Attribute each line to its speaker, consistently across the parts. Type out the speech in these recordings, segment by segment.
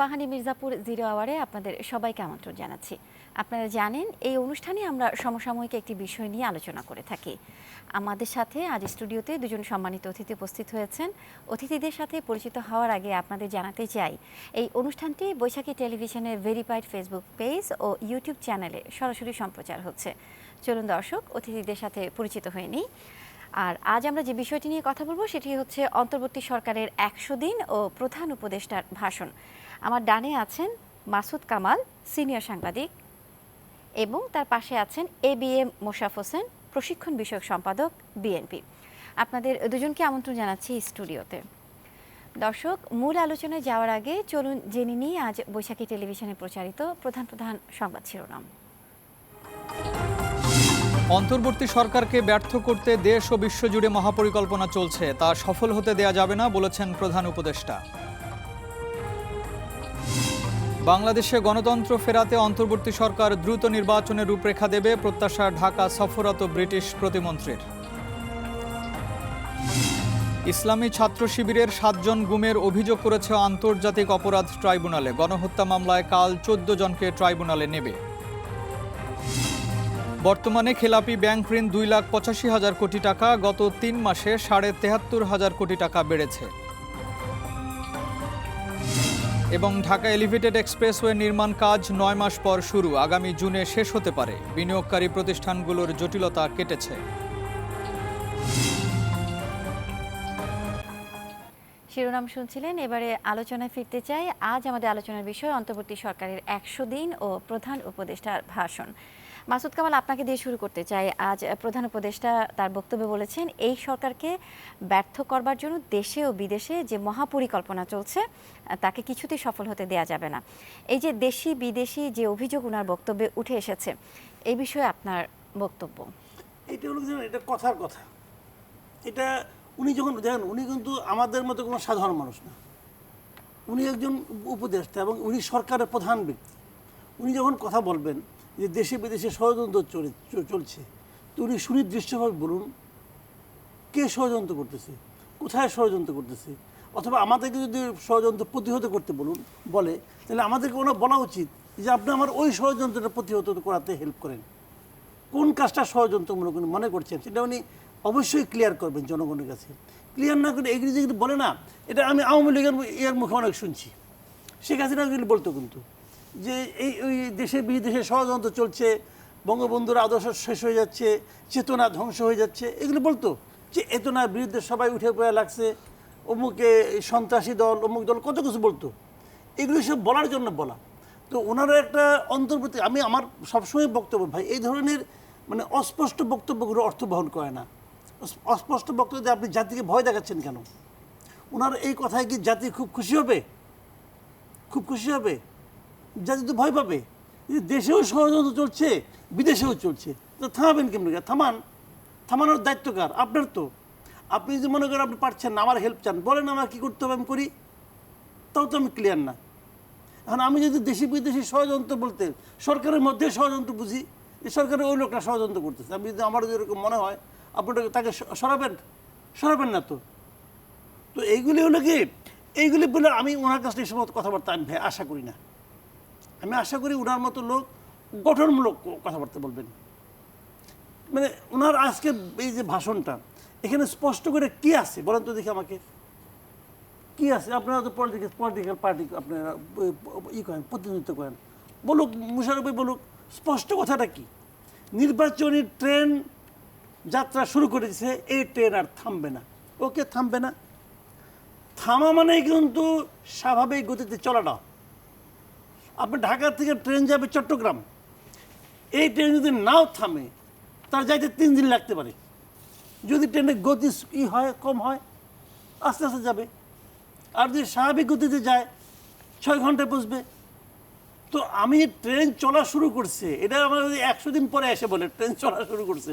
Speaker 1: পাহানি Mirzapur zero আওয়ারে আপনাদের সবাইকে আমন্ত্রণ জানাচ্ছি। আপনারা জানেন এই অনুষ্ঠানে আমরা সমসাময়িক একটি বিষয় নিয়ে আলোচনা করে থাকি। আমাদের সাথে আজ স্টুডিওতে দুজন সম্মানিত অতিথি উপস্থিত হয়েছেন। অতিথিদের সাথে পরিচিত হওয়ার আগে আপনাদের জানাতে চাই, এই অনুষ্ঠানটি বৈশাখী টেলিভিশনের ভেরিফাইড ফেসবুক পেজ ও ইউটিউব চ্যানেলে সরাসরি সম্প্রচার হচ্ছে। চলুন দর্শক, অতিথিদের সাথে পরিচিত হয়ে নিই। আর আজ আমরা যে বিষয়টি নিয়ে কথা বলবো সেটি হচ্ছে অন্তর্বর্তী সরকারের 100 দিন ও প্রধান উপদেষ্টার ভাষণ। আমার ডানে আছেন মাসুদ কামাল, সিনিয়র সাংবাদিক, এবং তার পাশে আছেন ABM মোশাররফ হোসেন, প্রশিক্ষণ বিষয়ক সম্পাদক, বিএনপি। আপনাদের দুজনকে আমন্ত্রণ জানাচ্ছি স্টুডিওতে। দর্শক, মূল আলোচনায় যাওয়ার আগে চলুন জেনে নিই আজ বৈশাখী টেলিভিশনে প্রচারিত প্রধান প্রধান সংবাদ শিরোনাম।
Speaker 2: অন্তর্বর্তী সরকারকে ব্যর্থ করতে দেশ ও বিশ্বজুড়ে মহাপরিকল্পনা চলছে, তা সফল হতে দেয়া যাবে না বলেছেন প্রধান উপদেষ্টা। বাংলাদেশে গণতন্ত্র ফেরাতে অন্তর্বর্তী সরকার দ্রুত নির্বাচনের রূপরেখা দেবে, প্রত্যাশা ঢাকা সফররত ব্রিটিশ প্রতিমন্ত্রীর। ইসলামী ছাত্র শিবিরের 7 জন গুমের অভিযোগ করেছে আন্তর্জাতিক অপরাধ ট্রাইব্যুনালে। গণহত্যা মামলায় কাল 14 জনকে ট্রাইব্যুনালে নেবে। বর্তমানে খেলাপি ব্যাংক ঋণ 2,85,000 কোটি টাকা, গত 3 মাসে 73,500 কোটি টাকা বেড়েছে। এবং ঢাকা এলিভেটেড এক্সপ্রেসওয়ে নির্মাণ কাজ 9 মাস পর শুরু, আগামী জুনে শেষ হতে পারে। বিনিয়োগকারী প্রতিষ্ঠানগুলোর জটিলতা কেটেছে।
Speaker 1: শিরোনাম শুনছিলেন, এবারে আলোচনায় ফিরতে চাই। আজ আমাদের আলোচনার বিষয় অন্তর্বর্তী সরকারের 100 দিন ও প্রধান উপদেষ্টার ভাষণ। মাসুদ কামাল, আপনাকে দিয়ে শুরু করতে চাই। আজ প্রধান উপদেষ্টা তার বক্তব্যে বলেছেন, এই সরকারকে ব্যর্থ করবার জন্য দেশে ও বিদেশে যে মহাপরিকল্পনা চলছে তাকে কিছুতেই সফল হতে দেয়া যাবে না। এই যে দেশি বিদেশি যে অভিযোগ ওনার বক্তব্যে উঠে এসেছে, এই বিষয়ে আপনার বক্তব্য?
Speaker 3: এটা হলো যে এটা কথার কথা। এটা উনি যখন দেখেন, উনি কিন্তু আমাদের মতো কোনো সাধারণ মানুষ না। উনি একজন উপদেষ্টা এবং উনি সরকারের প্রধান ব্যক্তি। উনি যখন কথা বলবেন যে দেশে বিদেশে ষড়যন্ত্র চলছে, তো উনি সুনির্দিষ্টভাবে বলুন কে ষড়যন্ত্র করতেছে, কোথায় ষড়যন্ত্র করতেছে, অথবা আমাদেরকে যদি ষড়যন্ত্র প্রতিহত করতে বলে, তাহলে আমাদেরকে ওনার বলা উচিত যে আপনি আমার ওই ষড়যন্ত্রটা প্রতিহত করাতে হেল্প করেন। কোন কাজটা ষড়যন্ত্রমূলক মনে করছেন সেটা উনি অবশ্যই ক্লিয়ার করবেন জনগণের কাছে। ক্লিয়ার না করে এগুলি যেগুলি বলে না, এটা আমি আওয়ামী লীগের এর মুখে অনেক শুনছি। শেখ হাসিনা এগুলি বলতো কিন্তু যে ওই দেশে বিদেশে ষড়যন্ত্র চলছে, বঙ্গবন্ধুর আদর্শ শেষ হয়ে যাচ্ছে, চেতনা ধ্বংস হয়ে যাচ্ছে, এগুলো বলতো যে চেতনার বিরুদ্ধে সবাই উঠে পড়ে লাগছে, অমুকে সন্ত্রাসী দল, অমুক দল, কত কিছু বলতো। এগুলি সব বলার জন্য বলা। তো ওনারা একটা অন্তর্বর্তী, আমি আমার সবসময় বক্তব্য ভাই, এই ধরনের মানে অস্পষ্ট বক্তব্যগুলো অর্থ বহন করে না। অস্পষ্ট বক্তব্য আপনি জাতিকে ভয় দেখাচ্ছেন কেন? ওনার এই কথায় কি জাতি খুব খুশি হবে? খুব খুশি হবে? জাতি তো ভয় পাবে। দেশেও ষড়যন্ত্র চলছে, বিদেশেও চলছে, তো থামাবেন কেমন? থামানোর দায়িত্ব কার? আপনার তো। আপনি যদি মনে করেন আপনি পারছেন না, আমার হেল্প চান, বলেন আমার কী করতে হবে আমি করি, তাও তো আমি ক্লিয়ার না। এখন আমি যদি দেশি বিদেশি ষড়যন্ত্র বলতে সরকারের মধ্যে ষড়যন্ত্র বুঝি, যে সরকারের ওই লোকটা ষড়যন্ত্র করতেছে, আমি যদি আমার যদি এরকম মনে হয়, আপনি তাকে সরাবেন না তো। তো এইগুলি হলো কি, এইগুলি বলে আমি ওনার কাছে এই সময় কথাবার্তা আমি আশা করি না। আমি আশা করি ওনার মতো লোক গঠনমূলক কথাবার্তা বলবেন। মানে ওনার আজকে এই যে ভাষণটা, এখানে স্পষ্ট করে কি আছে বলেন তো দেখি আমাকে, কি আছে? আপনারা তো পলিটিক্যাল পার্টি আপনারা করেন, প্রতিনিধিত্ব করেন, বলুক, মুশারফ ভাই বলুক স্পষ্ট কথাটা কি। নির্বাচনী ট্রেন যাত্রা শুরু করেছে, এই ট্রেন আর থামবে না। ওকে, থামবে না। থামা মানে কিন্তু স্বাভাবিক গতিতে চলাটা। আপনি ঢাকা থেকে ট্রেন যাবে চট্টগ্রাম, এই ট্রেন যদি নাও থামে তার যাইতে 3 দিন লাগতে পারে। যদি ট্রেনের গতি হয়, কম হয়, আস্তে আস্তে যাবে। আর যদি স্বাভাবিক গতিতে যায় 6 ঘন্টায় পৌঁছবে। তো আমি ট্রেন চলা শুরু করছে, এটা আমার 100 দিন পরে এসে বলে ট্রেন চলা শুরু করছে,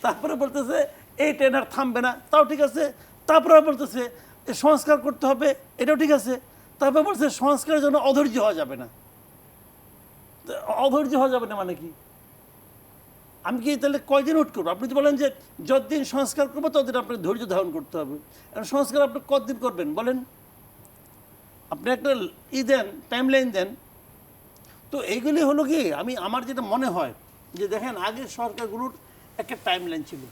Speaker 3: তারপরে বলতেছে এই ট্রেন আর থামবে না, তাও ঠিক আছে। তারপরে বলতেছে সংস্কার করতে হবে, এটাও ঠিক আছে। তারপরে বলছে সংস্কারের জন্য অধৈর্য হওয়া যাবে না। অধৈর্য হওয়া যাবে না মানে কি? আমি কি তাহলে কয়দিন ওয়েট করবো? আপনি তো বলেন যে যতদিন সংস্কার করবো ততদিন আপনাকে ধৈর্য ধারণ করতে হবে। সংস্কার আপনি কতদিন করবেন বলেন? আপনি একটা দেন, টাইমলাইন দেন। তো এইগুলি হলো কি, আমার যেটা মনে হয় যে দেখেন আগের সরকারগুলোর একটা টাইমলাইন ছিল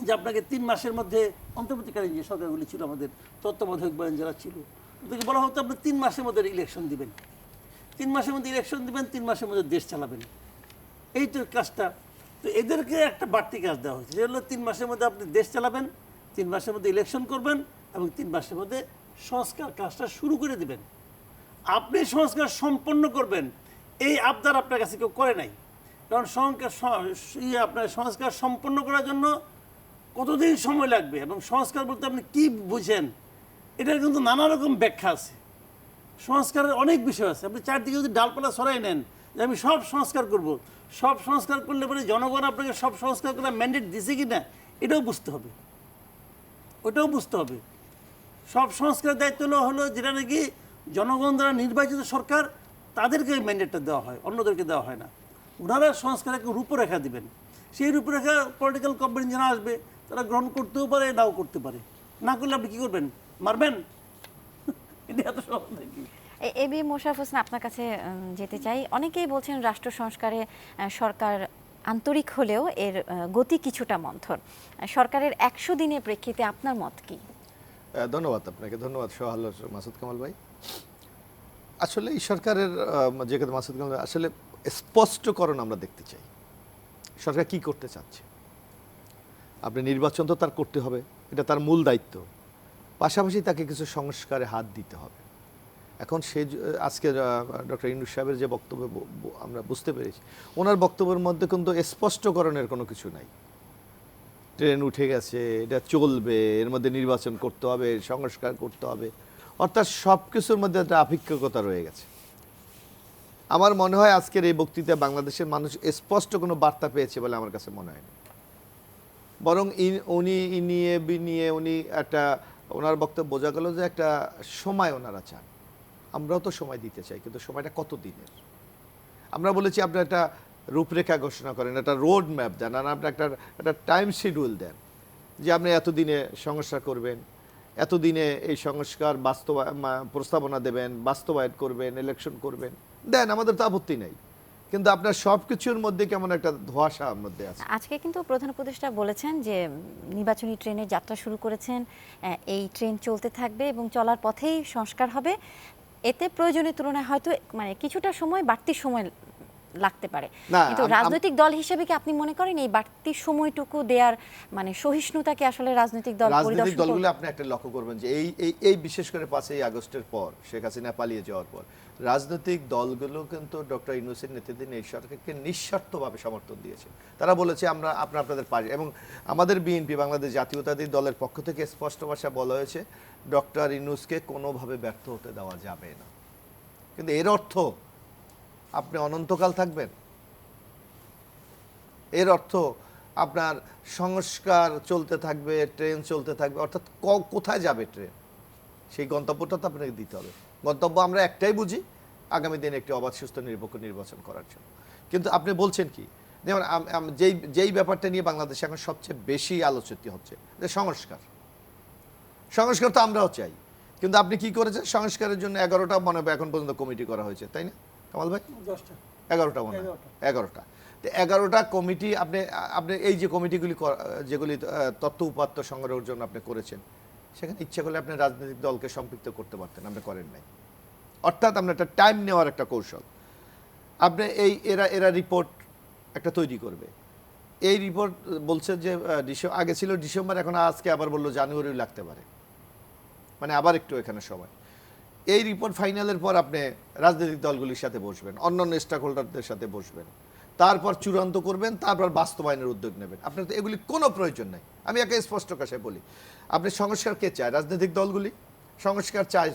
Speaker 3: যে আপনাকে 3 মাসের মধ্যে, অন্তর্বর্তীকালীন যে সরকারগুলি ছিল আমাদের তত্ত্বাবধায়ক বলেন যারা ছিল, তাদেরকে বলা হতো আপনি 3 মাসের মধ্যে ইলেকশন দিবেন, 3 মাসের মধ্যে ইলেকশন দিবেন, 3 মাসের মধ্যে দেশ চালাবেন, এই তো কাজটা। তো এদেরকে একটা বাড়তি কাজ দেওয়া হয়েছে, যে হলো 3 মাসের মধ্যে আপনি দেশ চালাবেন, 3 মাসের মধ্যে ইলেকশন করবেন এবং 3 মাসের মধ্যে সংস্কার কাজটা শুরু করে দিবেন। আপনি সংস্কার সম্পন্ন করবেন এই আবদার আপনার কাছে কেউ করে নাই। কারণ আপনার সংস্কার সম্পন্ন করার জন্য কতদিন সময় লাগবে এবং সংস্কার বলতে আপনি কি বুঝেন, এটার কিন্তু নানা রকম ব্যাখ্যা আছে। সংস্কারের অনেক বিষয় আছে। আপনি চারদিকে যদি ডালপালা সরাই নেন যে আমি সব সংস্কার করব, সব সংস্কার করলে পরে জনগণ আপনাকে সব সংস্কার করার ম্যান্ডেট দিছে কি না এটাও বুঝতে হবে, ওটাও বুঝতে হবে। সব সংস্কারের দায়িত্ব হলো যেটা নাকি জনগণ দ্বারা নির্বাচিত সরকার, তাদেরকে এই ম্যান্ডেটটা দেওয়া হয়, অন্যদেরকে দেওয়া হয় না। ওনারা সংস্কার একটা রূপরেখা দিবেন, সেই রূপরেখা পলিটিক্যাল কোম্পানি যারা আসবে তারা গ্রহণ করতেও পারে, নাও করতে পারে। না করলে আপনি কী করবেন, মারবেন? এটা এত সহজ নাকি?
Speaker 1: এ বি মোশাররফ হোসেন, আপনার কাছে যেতে চাই। অনেকেই বলছেন রাষ্ট্র সংস্কারে সরকার আন্তরিক হলেও এর গতি কিছুটা মন্থর। সরকারের 100 দিনের প্রেক্ষিতে আপনার মত কি?
Speaker 4: ধন্যবাদ আপনাকে, ধন্যবাদ সোহাল মাসুদ কামাল ভাই। আসলে এই সরকারের যে কথা মাসুদ কামাল ভাই, আসলে স্পষ্টকরণ আমরা দেখতে চাই সরকার কি করতে চাচ্ছে। আপনি নির্বাচন তো তার করতে হবে, এটা তার মূল দায়িত্ব, পাশাপাশি তাকে কিছু সংস্কারে হাত দিতে হবে। এখন আজকে ডক্টর ইউনূস সাহেবের যে বক্তব্য আমরা বুঝতে পেরেছি, ওনার বক্তব্যের মধ্যে কিন্তু স্পষ্টকরণের কোনো কিছু নাই। ট্রেন উঠে গেছে, এটা চলবে, এর মধ্যে নির্বাচন করতে হবে, সংস্কার করতে হবে, অর্থাৎ সব কিছুর মধ্যে একটা আপেক্ষিকতা রয়ে গেছে। আমার মনে হয় আজকের এই বক্তৃতায় বাংলাদেশের মানুষ স্পষ্ট কোনো বার্তা পেয়েছে বলে আমার কাছে মনে হয় না। বরং উনি একটা, ওনার বক্তব্য বোঝা গেল যে একটা সময় ওনারা চান। আমরাও তো সময় দিতে চাই, কিন্তু সময়টা কত দিনের? আমরা বলেছি আপনি একটা রূপরেখা ঘোষণা করেন, একটা রোড ম্যাপ দেন, আর আপনি একটা টাইম শিডিউল দেন যে আপনি এতদিনে সংস্কার করবেন, এতদিনে এই সংস্কার প্রস্তাবনা দেবেন, বাস্তবায়ন করবেন, ইলেকশন করবেন, দেন, আমাদের তো আপত্তি নেই। কিন্তু আপনার সব কিছুর মধ্যে কেমন একটা ধোঁয়াশার মধ্যে আছে।
Speaker 1: আজকে কিন্তু প্রধান উপদেষ্টা বলেছেন যে নির্বাচনী ট্রেনের যাত্রা শুরু করেছেন, এই ট্রেন চলতে থাকবে এবং চলার পথেই সংস্কার হবে। এতে প্রয়োজনের তুলনায় হয়তো মানে কিছুটা সময়, বাড়তি সময় লাগতে পারে, কিন্তু রাজনৈতিক দল হিসেবে কি আপনি মনে করেন এই বাড়তি সময়টুকু দেওয়ার মানে সহিষ্ণুতাকে আসলে রাজনৈতিক
Speaker 4: দলগুলো আপনি একটা লক্ষ্য করবেন যে এই বিশেষ করে 5ই আগস্টের পর, শেখ হাসিনা পালিয়ে যাওয়ার পর, রাজনৈতিক দলগুলো কিন্তু ডক্টর ইউনূসের নেতৃত্বে এই সরকারকে নিঃস্বার্থভাবে সমর্থন দিয়েছে। তারা বলেছে আমরা আপনাদের পাশে, এবং আমাদের বিএনপি, বাংলাদেশ জাতীয়তাবাদী দলের পক্ষ থেকে স্পষ্ট ভাষা বলা হয়েছে ডক্টর ইউনূসকে কোনোভাবে ব্যর্থ হতে দেওয়া যাবে না। কিন্তু এর অর্থ আপনি অনন্তকাল থাকবেন? এর অর্থ আপনার সংস্কার চলতে থাকবে, ট্রেন চলতে থাকবে, অর্থাৎ কোথায় যাবে ট্রেন? সেই গন্তব্যটা তো আপনাকে দিতে হবে। গন্তব্য আমরা একটাই বুঝি, আগামী দিনে একটি অবাধ, সুস্থ, নিরপেক্ষ নির্বাচন করার জন্য। কিন্তু আপনি বলছেন কি, যেমন যেই ব্যাপারটা নিয়ে বাংলাদেশে এখন সবচেয়ে বেশি আলোচিত হচ্ছে যে সংস্কার তো আমরাও চাই, কিন্তু আপনি কি করেছেন? সংস্কারের জন্য 11টা মনে হয় এখন পর্যন্ত কমিটি করা হয়েছে, তাই না কামাল ভাই? 11টা মনে হয়, 11টা। তো 11টা কমিটি আপনি এই যে কমিটিগুলি যেগুলি তথ্য উপাত্ত সংগ্রহের জন্য আপনি করেছেন, সেখানে ইচ্ছা করলে আপনি রাজনৈতিক দলকে সম্পৃক্ত করতে পারতেন, আপনি করেন নাই। অর্থাৎ আপনার একটা টাইম নেওয়ার একটা কৌশল। আপনি এরা রিপোর্ট একটা তৈরি করবে, এই রিপোর্ট বলছে যে আগে ছিল ডিসেম্বর, এখন আজকে আবার বললো জানুয়ারি লাগতে পারে, মানে আবার একটু এখানে সময়। এই রিপোর্ট ফাইনালের পর আপনি রাজনৈতিক দলগুলির সাথে বসবেন, অন্যান্য স্টেক হোল্ডারদের সাথে বসবেন, তারপর চূড়ান্ত করবেন, তারপর বাস্তবায়নের উদ্যোগ নেবেন। আপনার তো এগুলি কোনো প্রয়োজন নাই। আমি একে স্পষ্ট ভাষায় বলি, আপনি সংস্কার কে চায়? রাজনৈতিক দলগুলি সংস্কার চায়,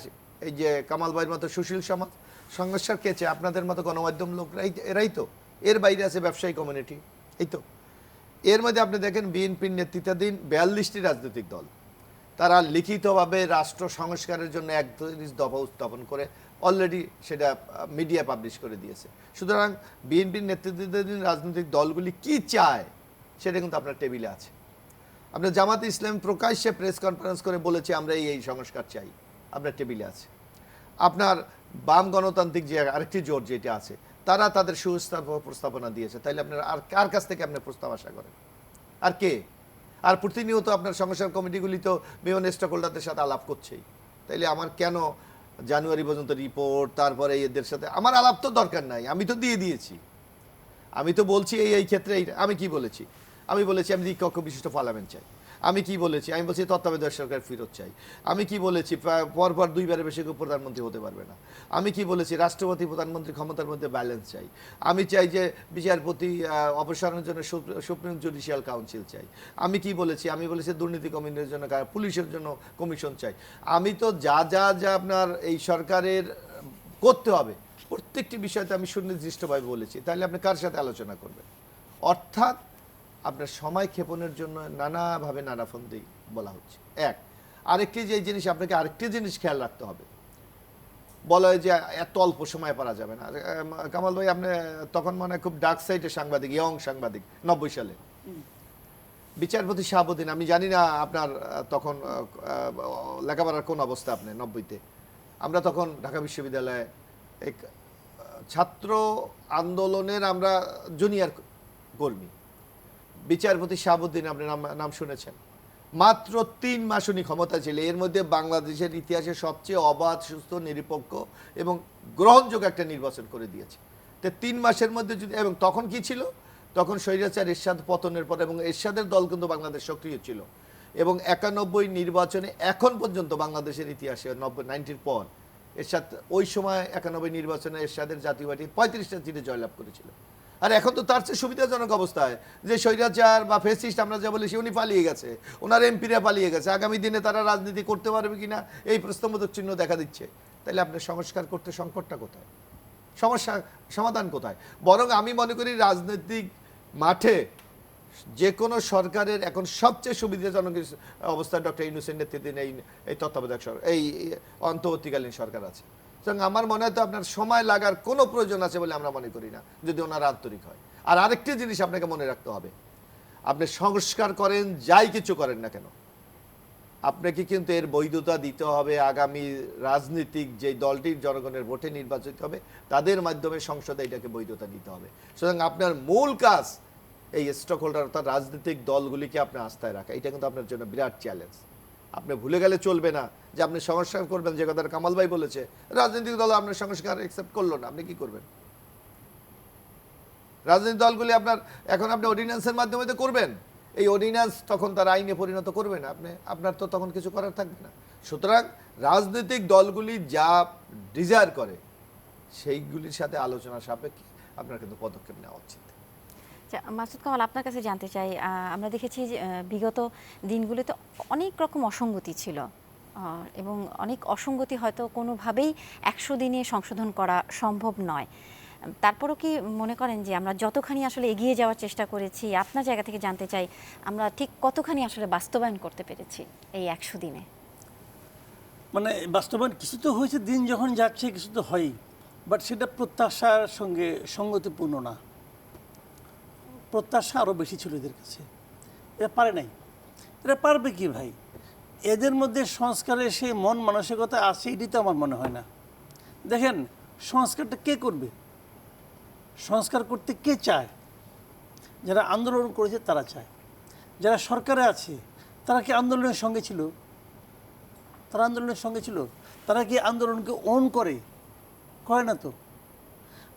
Speaker 4: এই যে কামাল ভাইয়ের মতো সুশীল সমাজ। সংস্কার কে চায়? আপনাদের মতো গণমাধ্যম লোকরা, এরাই তো। এর বাইরে আছে ব্যবসায়ী কমিউনিটি, এই তো। এর মধ্যে আপনি দেখেন বিএনপির নেতৃত্বাধীন 42টি রাজনৈতিক দল, তারা লিখিতভাবে রাষ্ট্র সংস্কারের জন্য 31 দফা উত্থাপন করে অলরেডি সেটা মিডিয়া পাবলিশ করে দিয়েছে। সুতরাং বিএনপির নেতৃত্বাধীন রাজনৈতিক দলগুলি কি চায় সেটা কিন্তু আপনার টেবিলে আছে। আপনার জামাতে ইসলাম প্রকাশ্যে প্রেস কনফারেন্স করে বলেছে আমরা এই সংস্কার চাই, আপনার টেবিলে আছে। আপনার বাম গণতান্ত্রিক যে আরেকটি জোট যেটা আছে তারা তাদের প্রস্তাবনা দিয়েছে, তাইলে আপনার আর কার কাছ থেকে আপনি প্রস্তাব আশা করেন? আর কে? আর প্রতিনিয়ত আপনার সংস্কার কমিটিগুলি তো বিভিন্ন স্টেক হোল্ডারদের সাথে আলাপ করছেই, তাইলে আমার কেন জানুয়ারি পর্যন্ত রিপোর্ট, তারপরে এদের সাথে আমার আলাপ তো দরকার নাই, আমি তো দিয়ে দিয়েছি। আমি তো বলছি এই ক্ষেত্রে আমি কি বলেছি? আমি বলেছি আমি দ্বিকক্ষ বিশিষ্ট পার্লামেন্ট চাই। আমি কি বলেছি? আমি বলছি তত্ত্বাবধায়ক সরকার ফেরত চাই। আমি কি বলেছি? পরপর 2বারের বেশি কেউ প্রধানমন্ত্রী হতে পারবে না। আমি কি বলেছি? রাষ্ট্রপতি প্রধানমন্ত্রী ক্ষমতার মধ্যে ব্যালেন্স চাই। আমি চাই যে বিচারপতি অপসারণের জন্য সুপ্রিম জুডিশিয়াল কাউন্সিল চাই। আমি কি বলেছি? আমি বলেছি দুর্নীতি কমিশনের জন্য, পুলিশের জন্য কমিশন চাই। আমি তো যা যা যা আপনার এই সরকারের করতে হবে প্রত্যেকটি বিষয়তে আমি সুনির্দিষ্টভাবে বলেছি। তাহলে আপনি কার সাথে আলোচনা করবেন? অর্থাৎ আপনার সময় ক্ষেপণের জন্য নানাভাবে নানা ফন্দি বলা হচ্ছে। আরেকটি যে জিনিস আপনাকে আরেকটি জিনিস খেয়াল রাখতে হবে, বলা হয় যে এত অল্প সময় পারা যাবে না। কামাল ভাই, আপনি তখন মানে খুব ডার্ক সাইডের সাংবাদিক, ইয়ং সাংবাদিক, 90 সালে বিচারপতি শাহাবুদ্দিন, আমি জানি না আপনার তখন লেখাপড়ার কোন অবস্থা আপনি 90-তে। আমরা তখন ঢাকা বিশ্ববিদ্যালয়ে এক ছাত্র আন্দোলনের আমরা জুনিয়র কর্মী, বিচারপতি শাহাবুদ্দিন, আপনি নাম শুনেছেন। মাত্র 3 মাস উনি ক্ষমতা ছিল, এর মধ্যে বাংলাদেশের ইতিহাসে সবচেয়ে অবাধ, সুস্থ, নিরপেক্ষ এবং গ্রহণযোগ্য একটা নির্বাচন করে দিয়েছে। তো 3 মাসের মধ্যে যদি, এবং তখন কি ছিল, তখন স্বৈরাচার এরশাদ পতনের পর, এবং এরশাদের দল কিন্তু বাংলাদেশ সক্রিয় ছিল, এবং 91 নির্বাচনে এখন পর্যন্ত বাংলাদেশের ইতিহাসে 90-90-র পর এরশাদ ওই সময় 91 নির্বাচনে এরশাদের জাতীয় পার্টি 35টা সিটে জয়লাভ করেছিল। আর এখন তো তার চেয়ে সুবিধাজনক অবস্থায় যে স্বৈরাচার বা ফেসিস্ট আমরা যা বলি, উনি পালিয়ে গেছে, ওনার এমপিরা পালিয়ে গেছে, আগামী দিনে তারা রাজনীতি করতে পারবে কিনা এই প্রশ্নবোধক চিহ্ন দেখা দিচ্ছে। তাহলে আপনি সংস্কার করতে সংকটটা কোথায়? সমস্যা সমাধান কোথায়? বরং আমি মনে করি রাজনৈতিক মাঠে যে কোনো সরকারের এখন সবচেয়ে সুবিধাজনক অবস্থায় ডক্টর ইউনূসের নেতৃত্বে এই তত্ত্বাবধায়ক সরকার, এই অন্তর্বর্তীকালীন সরকার আছে। সুতরাং আমার মনে হয় তো আপনার সময় লাগার কোনো প্রয়োজন আছে বলে আমরা মনে করি না, যদি ওনারা আন্তরিক হয়। আর আরেকটি জিনিস আপনাকে মনে রাখতে হবে, আপনি সংস্কার করেন, যাই কিছু করেন না কেন, আপনাকে কিন্তু এর বৈধতা দিতে হবে আগামী রাজনীতিক যে দলটির জনগণের ভোটে নির্বাচিত হবে তাদের মাধ্যমে সংসদে এটাকে বৈধতা দিতে হবে। সুতরাং আপনার মূল কাজ এই স্টক হোল্ডার অর্থাৎ রাজনৈতিক দলগুলিকে আপনি আস্থায় রাখা, এটা কিন্তু আপনার জন্য বিরাট চ্যালেঞ্জ। আপনি ভুলে গেলে চলবে না যে আপনি সংস্কার করবেন, যে কথা কামাল ভাই বলেছে, রাজনৈতিক দল আপনার সংস্কার অ্যাকসেপ্ট করলো না, আপনি কি করবেন? রাজনৈতিক দলগুলি আপনার এখন আপনি অর্ডিন্যান্সের মাধ্যমে তো করবেন, এই অর্ডিন্যান্স তখন তার আইনে পরিণত করবে না, আপনার তো তখন কিছু করার থাকবে না। সুতরাং রাজনৈতিক দলগুলি যা ডিজায়ার করে সেইগুলির সাথে আলোচনা সাপেক্ষে আপনার কিন্তু পদক্ষেপ নেওয়া উচিত।
Speaker 1: মাসুদ কামাল, আপনার কাছে জানতে চাই, আমরা দেখেছি যে বিগত দিনগুলোতে অনেক রকম অসঙ্গতি ছিল, এবং অনেক অসঙ্গতি হয়তো কোনোভাবেই 100 দিনে সংশোধন করা সম্ভব নয়। তারপরও কি মনে করেন যে আমরা যতখানি আসলে এগিয়ে যাওয়ার চেষ্টা করেছি, আপনার জায়গা থেকে জানতে চাই আমরা ঠিক কতখানি আসলে বাস্তবায়ন করতে পেরেছি এই 100 দিনে?
Speaker 3: মানে বাস্তবায়ন কিছু তো হয়েছে, দিন যখন যাচ্ছে কিছু তো হয়ই, বাট সেটা প্রত্যাশার সঙ্গে সঙ্গতিপূর্ণ না। প্রত্যাশা আরও বেশি ছিল এদের কাছে, এরা পারে নাই। এরা পারবে কি ভাই? এদের মধ্যে সংস্কারের সেই মন মানসিকতা আছে, এটি তো আমার মনে হয় না। দেখেন, সংস্কারটা কে করবে? সংস্কার করতে কে চায়? যারা আন্দোলন করেছে তারা চায়। যারা সরকারে আছে তারা কি আন্দোলনের সঙ্গে ছিল? তারা আন্দোলনের সঙ্গে ছিল? তারা কি আন্দোলনকে ওন করে না তো।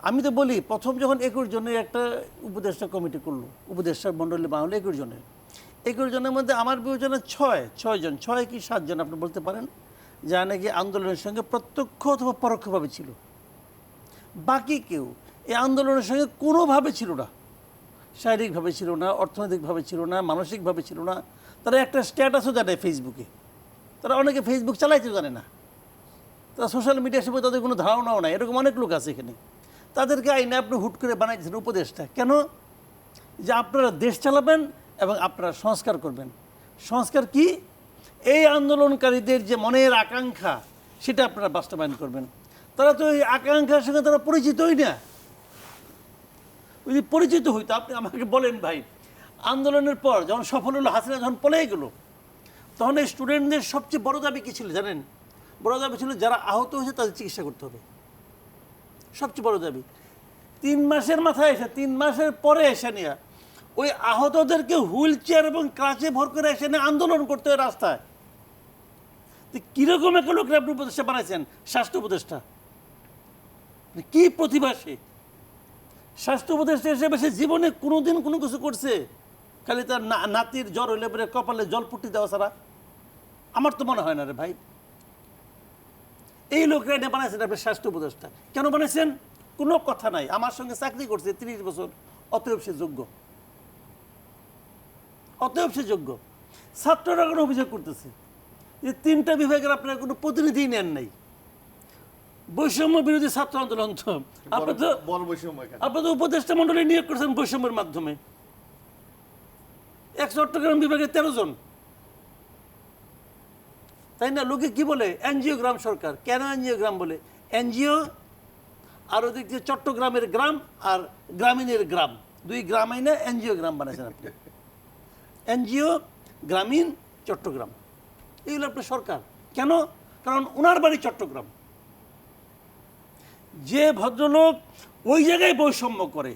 Speaker 3: আমি তো বলি, প্রথম যখন 21 জনের একটা উপদেষ্টা কমিটি করলো, উপদেষ্টা মণ্ডলী বানালো 21 জনের, 21 জনের মধ্যে আমার বিবেচনা 6 কি 7 জন আপনি বলতে পারেন, যারা নাকি আন্দোলনের সঙ্গে প্রত্যক্ষ অথবা পরোক্ষভাবে ছিল। বাকি কেউ এই আন্দোলনের সঙ্গে কোনোভাবে ছিল না, শারীরিকভাবে ছিল না, অর্থনৈতিকভাবে ছিল না, মানসিকভাবে ছিল না। তারা একটা স্ট্যাটাসও জানে ফেসবুকে, তারা অনেকে ফেসবুক চালাইতে জানে না, তারা সোশ্যাল মিডিয়ার সম্পর্কে তাদের কোনো ধারণাও নাই। এরকম অনেক লোক আছে এখানে। তাদেরকে আইনে আপনি হুট করে বানাইছেন উপদেষ্টা, কেন? যে আপনারা দেশ চালাবেন এবং আপনারা সংস্কার করবেন। সংস্কার কি? এই আন্দোলনকারীদের যে মনের আকাঙ্ক্ষা সেটা আপনারা বাস্তবায়ন করবেন। তারা তো এই আকাঙ্ক্ষার সঙ্গে তারা পরিচিতই না। যদি পরিচিত হইতো, আপনি আমাকে বলেন ভাই, আন্দোলনের পর যখন সফল হলো, হাসিনা যখন পলাই গেল, তখন এই স্টুডেন্টদের সবচেয়ে বড় দাবি কী ছিল জানেন? বড় দাবি ছিল যারা আহত হয়েছে তাদের চিকিৎসা করতে হবে, সবচেয়ে বড় দাবি। 3 মাসের মাথায় এসে 3 মাসের পরে এসে নিয়ে ওই আহতদেরকে হুইল চেয়ার এবং ক্রাচে ভর করে এসে নিয়ে আন্দোলন করতে হয় রাস্তায়। তো কীরকম একটা লোকের আপনি উপদেষ্টা বানাইছেন, স্বাস্থ্য উপদেষ্টা? কি প্রতিভা সে! স্বাস্থ্য উপদেষ্টা হিসেবে সে জীবনে কোনোদিন কোনো কিছু করছে? খালি তার নাতির জ্বর হইলে পরে কপালে জল ফুটি দেওয়া ছাড়া আমার তো মনে হয় না রে ভাই। এই লোকরা এটা বানাইছেন আপনি স্বাস্থ্য উপদেষ্টা। কেন বানাইছেন? কোনো কথা নাই, আমার সঙ্গে চাকরি করছে 30 বছর, অতএব সে যোগ্য, অতএব সে যোগ্য। ছাত্ররা কোনো অভিযোগ করতেছে যে 3টা বিভাগের আপনারা কোনো প্রতিনিধি নেন নাই। বৈষম্য বিরোধী ছাত্র আন্দোলন তো আপনি তো
Speaker 4: বড় বৈষম্য এখানে।
Speaker 3: আপনি তো উপদেষ্টা মন্ডলী নিয়োগ করছেন বৈষম্যের মাধ্যমে। চট্টগ্রাম বিভাগে 13 জন, তাই না? লোকে কি বলে এনজিও গ্রাম সরকার। কেন এনজিও গ্রাম বলে? এনজিও আর ওদিক দিয়ে চট্টগ্রামের গ্রাম আর গ্রামীণের গ্রাম, 2 গ্রাম আইনা এনজিও গ্রাম বানাইছেন আপনি। এনজিও, গ্রামীণ, চট্টগ্রাম, এইগুলো আপনার সরকার। কেন? কারণ ওনার বাড়ি চট্টগ্রাম। যে ভদ্রলোক ওই জায়গায় বৈষম্য করে,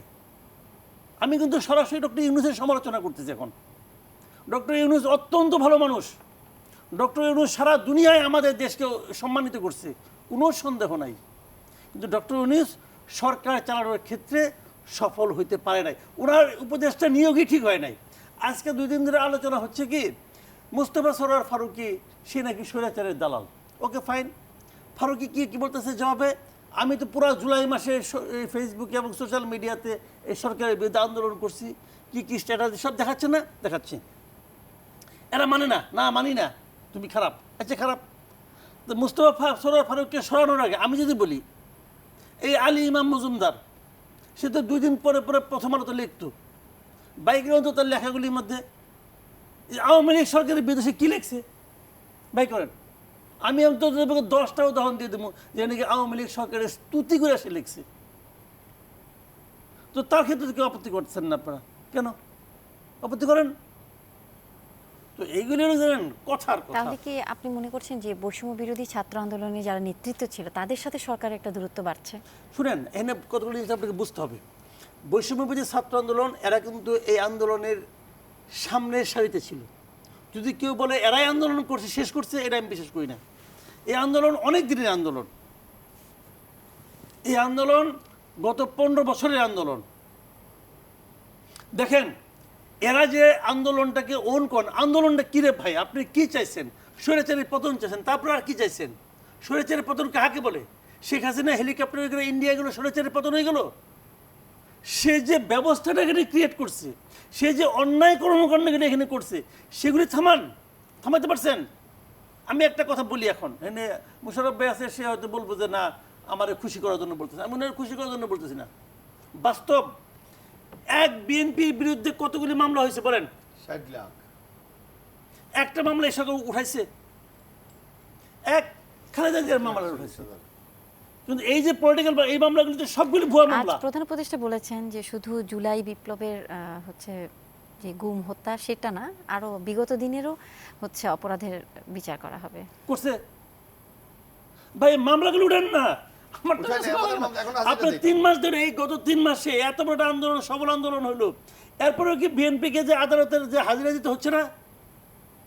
Speaker 3: আমি কিন্তু সরাসরি ডক্টর ইউনূসের সমালোচনা করতেছি এখন। ডক্টর ইউনূস অত্যন্ত ভালো মানুষ। ডক্টর ইউনূস সারা দুনিয়ায় আমাদের দেশকে সম্মানিত করছে, কোনো সন্দেহ নাই। কিন্তু ডক্টর ইউনূস সরকার চালানোর ক্ষেত্রে সফল হইতে পারে নাই। ওনার উপদেষ্টা নিয়োগই ঠিক হয় নাই। আজকে 2 দিন ধরে আলোচনা হচ্ছে কি মুস্তফা সরোয়ার ফারুকী সে নাকি স্বৈরাচারের দালাল। ওকে ফাইন, ফারুকী কি বলতেছে জবাবে? আমি তো পুরো জুলাই মাসে ফেসবুকে এবং সোশ্যাল মিডিয়াতে এই সরকারের বিরুদ্ধে আন্দোলন করছি, কি স্ট্র্যাটাজি সব দেখাচ্ছে না? দেখাচ্ছে। এরা মানে না, না মানি না, তুমি খারাপ। আচ্ছা খারাপ, তো মুস্তফা সরোয়ার ফারুককে সরানোর আগে আমি যদি বলি এই আলী ইমাম মজুমদার, সে তো 2 দিন পরে পরে প্রথম আলোতে লিখতো, বাইগ্রাউন্ড তার লেখাগুলির মধ্যে আওয়ামী লীগ সরকারের বিদেশে কী লিখছে ভাই করেন। আমি অন্তত 10টা উদাহরণ দিয়ে দেবো যে নাকি আওয়ামী লীগ সরকারের স্তুতি করে সে লিখছে। তো তার ক্ষেত্রে কেউ আপত্তি করছেন না আপনারা? কেন আপত্তি করেন? তো এইগুলি জানেন কথার কথা।
Speaker 1: তাহলে কি আপনি মনে করছেন যে বৈষম্য বিরোধী ছাত্র আন্দোলনে যারা নেতৃত্ব ছিল তাদের সাথে সরকারের একটা দূরত্ব বাড়ছে?
Speaker 3: শুনেন, এখানে কতগুলি জিনিস আপনাকে বুঝতে হবে। বৈষম্য বিরোধী ছাত্র আন্দোলন এরা কিন্তু এই আন্দোলনের সামনের সারিতে ছিল। যদি কেউ বলে এরাই আন্দোলন করছে শেষ করছে, এটা আমি বিশ্বাস করি না। এই আন্দোলন অনেক দিনের আন্দোলন। এই আন্দোলন গত 15 বছরের আন্দোলন। দেখেন এরা যে আন্দোলনটাকে ওন করেন, আন্দোলনটা কিরে ভাই, আপনি কি চাইছেন? স্বৈরাচারের পতন চাইছেন, তারপর আর কি চাইছেন? স্বৈরাচারের পতন কাকে বলে? শেখ হাসিনা হেলিকপ্টারে গেলে ইন্ডিয়া গেলো, স্বৈরাচারের পতন হয়ে গেল? সে যে ব্যবস্থাটা এখানে ক্রিয়েট করছে, সে যে অন্যায় কর্মকাণ্ডগুলো এখানে করছে, সেগুলি থামাতে পারছেন? আমি একটা কথা বলি, এখন এনে মুশারফ ভাই আছে, সে হয়তো বলবো যে না আমার খুশি করার জন্য বলতেছে। আমি ওনার খুশি করার জন্য বলতেছি না, বাস্তব। এক বিএনপির বিরুদ্ধে কতগুলি মামলা হয়েছে বলেন?
Speaker 4: 60 লাখ।
Speaker 3: একটা মামলা এসে উঠাইছে? এক খালেদা জিয়ার মামলা উঠাইছে। কিন্তু এই যে পলিটিক্যাল এই মামলাগুলো তো সবগুলি ভুয়া
Speaker 1: আজ
Speaker 3: মামলা।
Speaker 1: প্রধান উপদেষ্টা বলেছেন যে শুধু জুলাই বিপ্লবের হচ্ছে যে গুম হত্যা সেটা না, আরো বিগত দিনেরও হচ্ছে অপরাধের বিচার করা হবে।
Speaker 3: করছে ভাই, মামলাগুলো উঠেন না। আমার তো
Speaker 4: উঠায়
Speaker 3: কাছে
Speaker 4: নাই,
Speaker 3: ভালো
Speaker 4: আমাদের
Speaker 3: লাগে না।
Speaker 4: মামলা এখন আছে
Speaker 3: আপনার
Speaker 4: না
Speaker 3: 3 মাস ধরে এই গত 3 মাসে এত বড় আন্দোলন, সবল আন্দোলন হলো, এরপরেও কি বিএনপিকে যে আদালতের যে হাজিরা দিতে হচ্ছে না?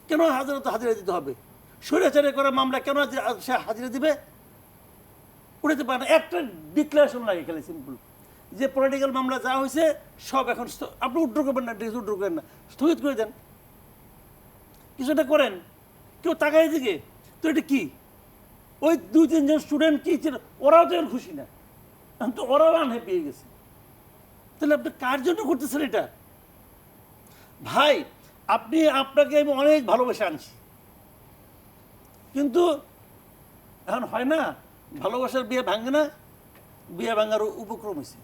Speaker 3: কেন আদালতে হাজিরা দিতে হবে? স্বৈরাচারে করা মামলা কেন সে হাজিরা দিবে? উঠাতে পারে না। একটা ডিক্লারেশন লাগে খালি, সিম্পল, যে পলিটিক্যাল মামলা যা হয়েছে সব এখন আপনি উড্র করবেন না, উড্র করেন না, স্থগিত করে দেন, কিছুটা করেন। কেউ তাকায় দিকে তো এটা কি? ওই 2-3 জন স্টুডেন্ট কি ছিল, ওরাও তো এর খুশি না, তো ওরাও আনহ্যাপি হয়ে গেছে। তাহলে আপনি কার জন্য করতেছেন এটা? ভাই আপনাকে আমি অনেক ভালোবেসে আনছি, কিন্তু এখন হয় না, ভালোবাসার বিয়ে ভাঙে না, বিয়ে ভাঙার উপক্রম হয়েছে।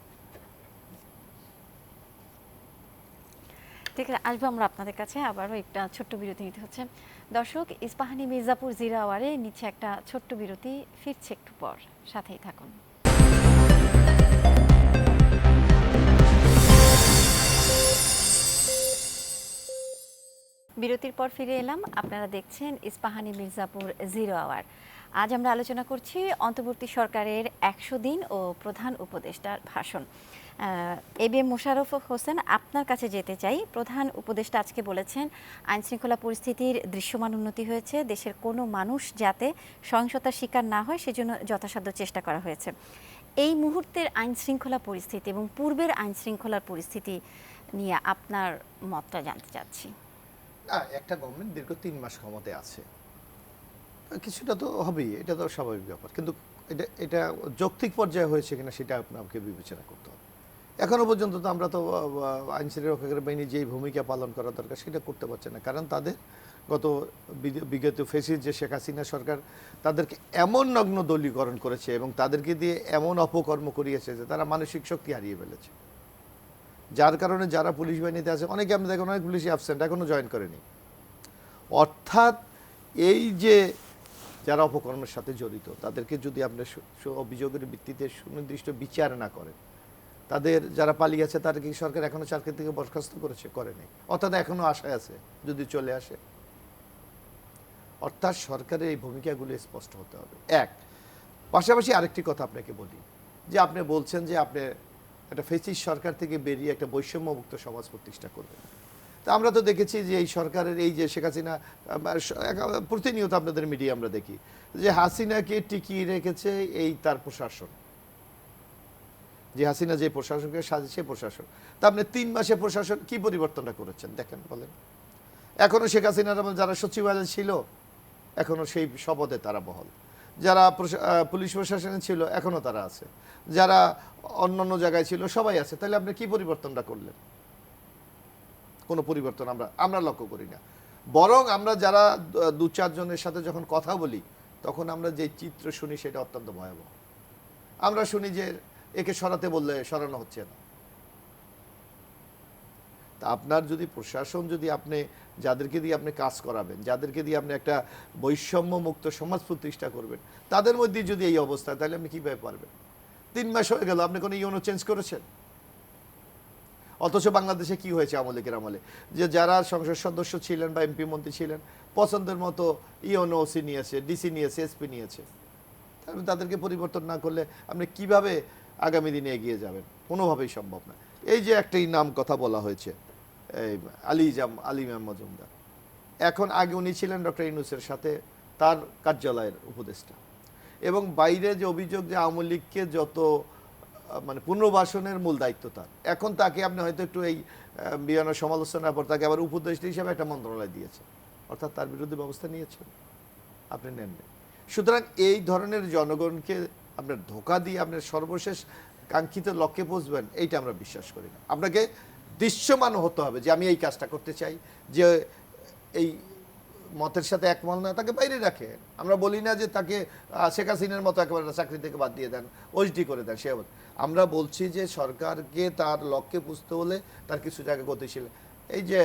Speaker 1: ঠিক আছে, আসবো আমরা আপনাদের কাছে, আবারও একটা ছোট্ট বিরতি নিতে হচ্ছে। দর্শক, ইস্পাহানি মির্জাপুর জিরা আওয়ারে নিচ্ছে একটা ছোট্ট বিরতি, ফিরছে একটু পর, সাথেই থাকুন। বিরতির পর ফিরে এলাম। আপনারা দেখছেন ইস্পাহানি মির্জাপুর জিরো আওয়ার। আজ আমরা আলোচনা করছি অন্তর্বর্তী সরকারের 100 দিন ও প্রধান উপদেষ্টার ভাষণ। এবিএম মোশাররফ হোসেন, আপনার কাছে যেতে চাই। প্রধান উপদেষ্টা আজকে বলেছেন আইনশৃঙ্খলা পরিস্থিতির দৃশ্যমান উন্নতি হয়েছে, দেশের কোনো মানুষ যাতে সহিংসতার শিকার না হয় সেজন্য যথাসাধ্য চেষ্টা করা হয়েছে। এই মুহূর্তের আইনশৃঙ্খলা পরিস্থিতি এবং পূর্বের আইনশৃঙ্খলার পরিস্থিতি নিয়ে আপনার মতটা জানতে চাচ্ছি।
Speaker 4: একটা গভর্নমেন্ট দীর্ঘ 3 মাস ক্ষমতায় আছে, কিছুটা তো হবেই, এটা তো স্বাভাবিক ব্যাপার, কিন্তু এটা যৌক্তিক পর্যায়ে হয়েছে কিনা সেটা আপনাকে বিবেচনা করতে হবে। এখনো পর্যন্ত তো আমরা তো আইন শৃঙ্খলা বাহিনী যেই ভূমিকা পালন করা দরকার সেটা করতে পারছে না, কারণ তাদের গত বিগত ফেসিস যে শেখ হাসিনা সরকার তাদেরকে এমন নগ্ন দলীয়করণ করেছে এবং তাদেরকে দিয়ে এমন অপকর্ম করিয়েছে যে তারা মানসিক শক্তি হারিয়ে ফেলেছে, যার কারণে যারা পুলিশ বাহিনীতে আছে অনেকে আপনি দেখেন অনেক পুলিশই অ্যাবসেন্ট, এখনো জয়েন করেনি। অর্থাৎ এই যে যারা অপকর্মের সাথে জড়িত তাদেরকে যদি আপনার অভিযোগের ভিত্তিতে সুনির্দিষ্ট বিচার না করেন, তাদের যারা পালিয়ে আছে তাদেরকে সরকার এখনো চাকরি থেকে বরখাস্ত করেনি, অর্থাৎ এখনো আশায় আছে যদি চলে আসে। অর্থাৎ সরকারের এই ভূমিকাগুলো স্পষ্ট হতে হবে। পাশাপাশি আরেকটি কথা আপনাকে বলি, যে আপনি বলছেন যে আপনি একটা ফেসিস সরকার থেকে বেরিয়ে একটা বৈষম্যমুক্ত সমাজ প্রতিষ্ঠা করবেন। তা আমরা তো দেখেছি যে এই সরকারের এই যে শেখ হাসিনা, প্রতিনিয়ত আপনাদের মিডিয়া আমরা দেখি যে হাসিনাকে টিকিয়ে রেখেছে এই তার প্রশাসন, যে হাসিনা যে প্রশাসনকে সাজিয়েছে প্রশাসন। তা আপনি 3 মাসে প্রশাসন কি পরিবর্তনটা করেছেন দেখেন, বলেন। এখনো শেখ হাসিনার যারা সচিবালয় ছিল এখনো সেই শপথে তারা বহাল, যারা পুলিশ প্রশাসনে ছিল এখনো তারা আছে, যারা অন্যান্য জায়গায় ছিল সবাই আছে। তাহলে আপনি কি পরিবর্তনটা করলেন? কোনো পরিবর্তন আমরা লক্ষ্য করি না। বরং আমরা যারা 2-4 জনের সাথে যখন কথা বলি তখন আমরা যে চিত্র শুনি সেটা অত্যন্ত ভয়াবহ। আমরা শুনি যে একে সরাতে বললে সরানো হচ্ছে না। তা আপনার যদি প্রশাসন, যদি আপনি যাদেরকে দিয়ে আপনি কাজ করাবেন, যাদেরকে দিয়ে আপনি একটা বৈষম্য মুক্ত সমাজ প্রতিষ্ঠা করবেন, তাদের মধ্যে যদি এই অবস্থা, তাহলে আপনি কীভাবে পারবেন? 3 মাস হয়ে গেল, আপনি কোনো ইউনো চেঞ্জ করেছেন? অথচ বাংলাদেশে কি হয়েছে আওয়ামী লীগের আমলে, যে যারা সংসদ সদস্য ছিলেন বা এমপি মন্ত্রী ছিলেন পছন্দের মতো ইউনো ওসি নিয়েছে, ডিসি নিয়েছে, এসপি নিয়েছে। তাদেরকে পরিবর্তন না করলে আপনি কিভাবে আগামী দিনে এগিয়ে যাবেন? কোনোভাবেই সম্ভব না। এই যে একটাই নাম কথা বলা হয়েছে, এই আলী মজুমদার, এখন আগে উনি ছিলেন ডক্টর ইউনূসের সাথে তার কার্যালয়ের উপদেষ্টা, এবং বাইরে যে অভিযোগ যে আওয়ামী লীগকে যত মানে পুনর্বাসনের মূল দায়িত্ব তার, এখন তাকে আপনি হয়তো একটু এই বিভিন্ন সমালোচনার পর তাকে আবার উপদেষ্টা হিসেবে একটা মন্ত্রণালয় দিয়েছে, অর্থাৎ তার বিরুদ্ধে ব্যবস্থা নিয়েছেন, আপনি নেননি। সুতরাং এই ধরনের জনগণকে আপনার ধোঁকা দিয়ে আপনার সর্বশেষ কাঙ্ক্ষিত লক্ষ্যে পৌঁছবেন, এইটা আমরা বিশ্বাস করি না। আপনাকে দৃশ্যমান হতে হবে যে আমি এই কাজটা করতে চাই, যে এই মতের সাথে একমত না তাকে বাইরে রাখে। আমরা বলি না যে তাকে শেখ হাসিনার মতো একেবারে চাকরি থেকে বাদ দিয়ে দেন, ওএসডি করে দেন, সে আমরা বলছি যে সরকারকে তার লক্ষ্যে পুষতে হলে তার কিছু জায়গায় গতিশীল। এই যে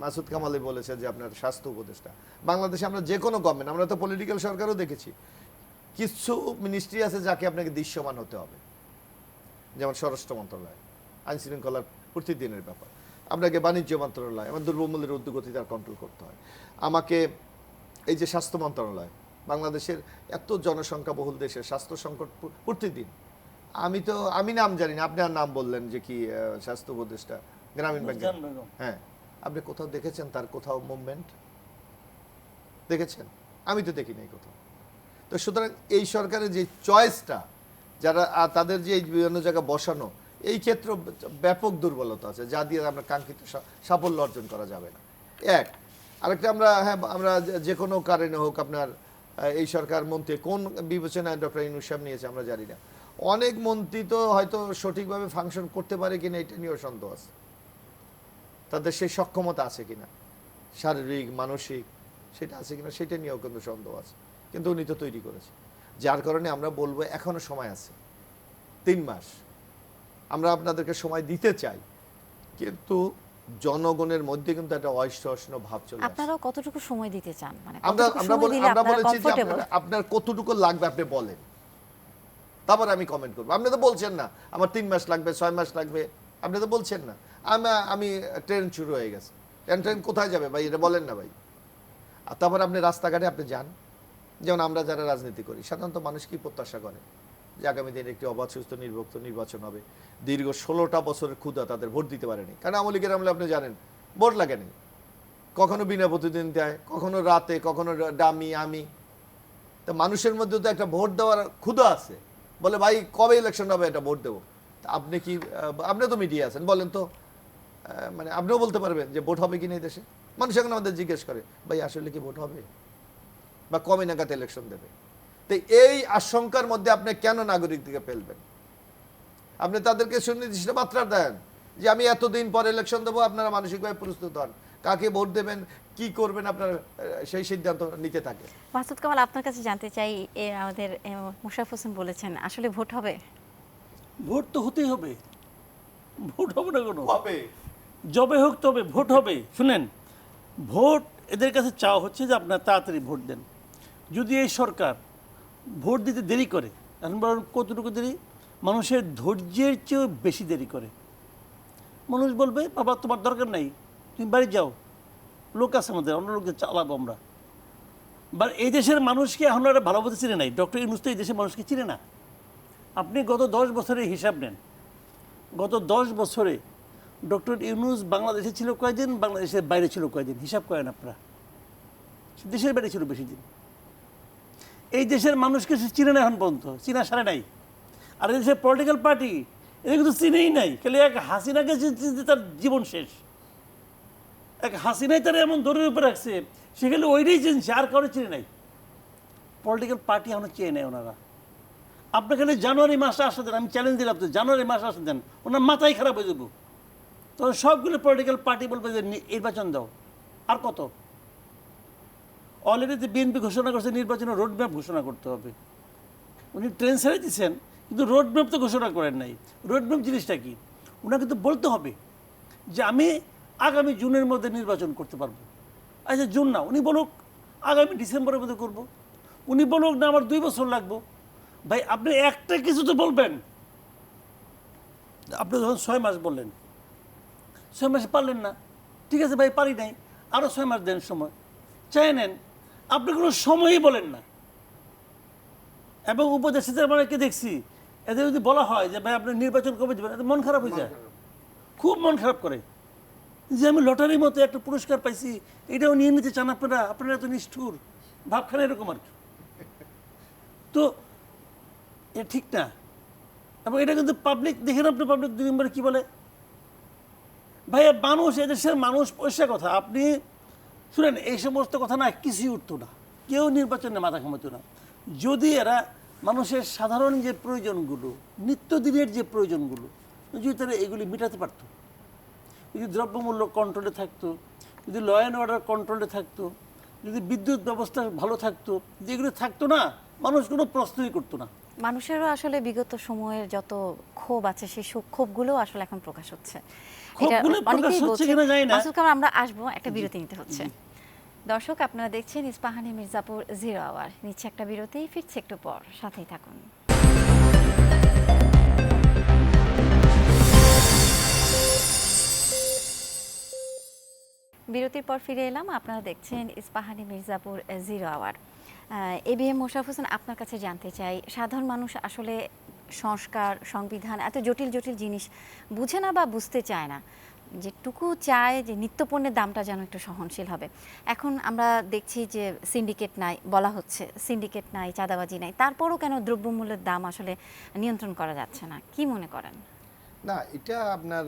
Speaker 4: মাসুদ কামালি বলেছে যে আপনার স্বাস্থ্য উপদেষ্টা, বাংলাদেশে আমরা যে কোনো গভর্নমেন্ট, আমরা তো পলিটিক্যাল সরকারও দেখেছি, কিছু মিনিস্ট্রি আছে যাকে আপনাকে দৃশ্যমান হতে হবে, যেমন স্বরাষ্ট্র মন্ত্রণালয়, আইন শৃঙ্খলার প্রতিদিনের ব্যাপার, আপনাকে বাণিজ্য মন্ত্রণালয়, আমার দ্রব্যমূল্যের ঊর্ধ্বগতি তার কন্ট্রোল করতে হয়, আমাকে এই যে স্বাস্থ্য মন্ত্রণালয়, বাংলাদেশের এত জনসংখ্যা বহুল দেশের স্বাস্থ্য সংকট প্রতিদিন। আমি নাম জানি না, আপনি আর নাম বললেন যে কি স্বাস্থ্য উপদেষ্টা গ্রামীণ ব্যাংক, হ্যাঁ, আপনি কোথাও দেখেছেন তার কোথাও মুভমেন্ট দেখেছেন? আমি তো দেখিনি কোথাও। তো সুতরাং এই সরকারের যে চয়েসটা, যারা তাদের যে বিভিন্ন জায়গায় বসানো, এই ক্ষেত্রে ব্যাপক দুর্বলতা আছে, যা দিয়ে আমরা কাঙ্ক্ষিত সাফল্য অর্জন করা যাবে না। আরেকটা আমরা যে কোনো কারণে হোক আপনার এই সরকার মন্ত্রী কোন বিবেচনায় ডক্টর ইউনূস সাহেব নিয়েছে আমরা জানি না, অনেক মন্ত্রী তো হয়তো সঠিকভাবে ফাংশন করতে পারে কিনা এটা নিয়েও সন্দেহ আছে, তাদের সেই সক্ষমতা আছে কিনা, শারীরিক মানসিক সেটা আছে কিনা সেটা নিয়েও কিন্তু সন্দেহ আছে, কিন্তু উনি তো তৈরি করেছে। যার কারণে আমরা বলবো এখনো সময় আছে, 3 মাস আমরা আপনাদেরকে সময় দিতে চাই, কিন্তু জনগণের মধ্যে কিন্তু একটা অসহনীয় ভাব চলে আসে।
Speaker 1: আপনারা কতটুকু সময় দিতে চান? মানে
Speaker 4: আমরা বলেছি যে আপনার কতটুকু লাগবে আপনি বলেন, তারপর আমি কমেন্ট করবো। আপনি তো বলছেন না আমার 3 মাস লাগবে, 6 মাস লাগবে, আপনি তো বলছেন না। আমি ট্রেন শুরু হয়ে গেছে, ট্রেন কোথায় যাবে ভাই এটা বলেন না ভাই। আর তারপর আপনি রাস্তাঘাটে আপনি যান, যেমন আমরা যারা রাজনীতি করি সাধারণত মানুষ কি প্রত্যাশা করে যে আগামী দিনে একটি অবাধ সুস্থ নির্বাচিত নির্বাচন হবে, দীর্ঘ 16টা বছরের ক্ষুধা তাদের ভোট দিতে পারেনি, কারণ আওয়ামী লীগের আমলে আপনি জানেন ভোট লাগেনি, কখনো বিনা প্রতিদ্বন্দ্বিতায়, কখনো রাতে, কখনো ডামি আমি। তো মানুষের মধ্যে তো একটা ভোট দেওয়ার ক্ষুধা আছে, বলে ভাই কবে ইলেকশন হবে এটা ভোট দেবো। আপনি কি, আপনি তো মিডিয়া আছেন, বলেন তো, মানে আপনিও বলতে পারবেন যে ভোট হবে কিনা এই দেশে? মানুষ এখন আমাদের জিজ্ঞেস করে ভাই আসলে কি ভোট হবে, বা কবে নাগাদ ইলেকশন দেবে? তো এই আশঙ্কার মধ্যে আপনি কেন নাগরিক দিকে ফেলবেন? আপনি তাদেরকে সুনির্দিষ্ট মাত্রা দেন যে আমি এতদিন পর ইলেকশন দেবো, আপনারা মানসিকভাবে প্রস্তুত হন, কাকে ভোট দেবেন, কি করবেন, আপনারা সেই সিদ্ধান্ত নিতে থাকে।
Speaker 1: মাসুদ কামাল, আপনার কাছে জানতে চাই, আমাদের মোশাররফ হোসেন বলেছেন আসলে ভোট হবে?
Speaker 3: ভোট তো হতেই হবে, ভোট হবে না কোনো,
Speaker 4: হবে
Speaker 3: জবে হোক তবে ভোট হবে। শুনেন, ভোট এদের কাছে চাওয়া হচ্ছে যে আপনারা তাড়াতাড়ি ভোট দেন। যদি এই সরকার ভোট দিতে দেরি করে, এখন বরং কতটুকু দেরি, মানুষের ধৈর্যের চেয়েও বেশি দেরি করে, মানুষ বলবে বাবা তোমার দরকার নাই, তুমি বাড়ি যাও, লোক আছে আমাদের, অন্য লোককে চালাবো আমরা। বা এই দেশের মানুষকে এখন আর ভালো বলতে চিনে নাই, ডক্টর ইউনূস তো এই দেশের মানুষকে চিনে না। আপনি গত 10 বছরের হিসাব নেন, গত 10 বছরে ডক্টর ইউনূস বাংলাদেশে ছিল কয়দিন, বাংলাদেশের বাইরে ছিল কয়দিন, হিসাব করেন আপনারা। দেশের বাইরে ছিল বেশি দিন। এই দেশের মানুষকে সে চিনে না এখন পর্যন্ত, চিনা সারে নাই। আর এই দেশের পলিটিক্যাল পার্টি এদের কিন্তু চিনেই নাই, খালি এক হাসিনাকে চিনতে তার জীবন শেষ। এক হাসিনাই তারা এমন দৌড়ের উপরে রাখছে, সেখানে ওইটাই চিনছে, আর কারো চিনে নাই। পলিটিক্যাল পার্টি এখনো চেয়ে নেয় ওনারা। আপনি খালি জানুয়ারি মাসে আসতে দেন, আমি চ্যালেঞ্জ দিলাম তো, জানুয়ারি মাসে আসতে দেন, ওনার মাথায় খারাপ হয়ে যাবো। তখন সবগুলো পলিটিক্যাল পার্টি বলবে যে নির্বাচন দাও। আর কত? অলরেডি বিএনপি ঘোষণা করছে নির্বাচনের রোডম্যাপ ঘোষণা করতে হবে। উনি ট্রেন ছেড়ে দিচ্ছেন, কিন্তু রোডম্যাপ তো ঘোষণা করেন নাই। রোডম্যাপ জিনিসটা কি? ওনাকে তো বলতে হবে যে আমি আগামী জুনের মধ্যে নির্বাচন করতে পারবো। আচ্ছা জুন না, উনি বলুক আগামী ডিসেম্বরের মধ্যে করব। উনি বলুক না আমার 2 বছর লাগবো। ভাই আপনি একটা কিছু তো বলবেন। আপনি যখন 6 মাস বললেন, 6 মাসে পারলেন না, ঠিক আছে ভাই পারি নাই, আরও 6 মাস দেন সময়, চাই নেন। আপনি কোনো সময়ই বলেন না। এবং উপদেষ্টাদের অনেকে দেখছি, এদের যদি বলা হয় যে ভাই আপনি নির্বাচন কবে দেবেন, এদের মন খারাপ হয়ে যায়, খুব মন খারাপ করে যে আমি লটারির মতো একটা পুরস্কার পাইছি, এটাও নিয়ে নিতে চান আপনারা, আপনারা এত নিষ্ঠুর ভাবখান এরকম আর কি। তো এটা ঠিক না। এবং এটা কিন্তু পাবলিক দেখেন, আপনি পাবলিক 2 নম্বরে কী বলে, ভাইয়া মানুষ, এদেশের মানুষ পয়সা কথা। আপনি শুনেন, এই সমস্ত কথা না কিছুই উঠতো না, কেউ নির্বাচনে মাথা ঘামাতো না, যদি এরা মানুষের সাধারণ যে প্রয়োজনগুলো, নিত্যদিনের যে প্রয়োজনগুলো, যদি তারা এগুলি মেটাতে পারতো, যদি দ্রব্যমূল্য কন্ট্রোলে থাকতো, যদি ল অ্যান্ড অর্ডার কন্ট্রোলে থাকতো, যদি বিদ্যুৎ ব্যবস্থা ভালো থাকতো, যেগুলো থাকতো না, মানুষ কোনো প্রশ্নই করতো না।
Speaker 1: মানুষেরও আসলে বিগত সময়ের যত ক্ষোভ আছে, সেই ক্ষোভগুলো আসলে এখন প্রকাশ হচ্ছে।
Speaker 3: ক্ষোভগুলো প্রকাশ হচ্ছে কিনা জানি না।
Speaker 1: মাসুদ কামাল, আমরা আসবো, একটা বিরতি নিতে হচ্ছে। দর্শক, আপনারা দেখছেন ইস্পাহানি মির্জাপুর 0 আওয়ার। নিচ্ছে একটা বিরতি, ফিরছে একটু পর, সাথেই থাকুন। বিরতির পর ফিরে এলাম। আপনারা দেখছেন ইস্পাহানি মির্জাপুর 0 আওয়ার। এবিএম মোশাররফ হোসেন, আপনার কাছে জানতে চাই, সাধারণ মানুষ আসলে সংস্কার, সংবিধান, এত জটিল জটিল জিনিস বুঝে না বা বুঝতে চায় না, যেটুকু চায় যে নিত্যপণ্যের দামটা যেন একটু সহনশীল হবে। এখন আমরা দেখছি যে সিন্ডিকেট নাই, বলা হচ্ছে সিন্ডিকেট নাই, চাঁদাবাজি নাই, তারপরও কেন দ্রব্যমূল্যের দাম আসলে নিয়ন্ত্রণ করা যাচ্ছে না? কি মনে করেন?
Speaker 4: না, এটা আপনার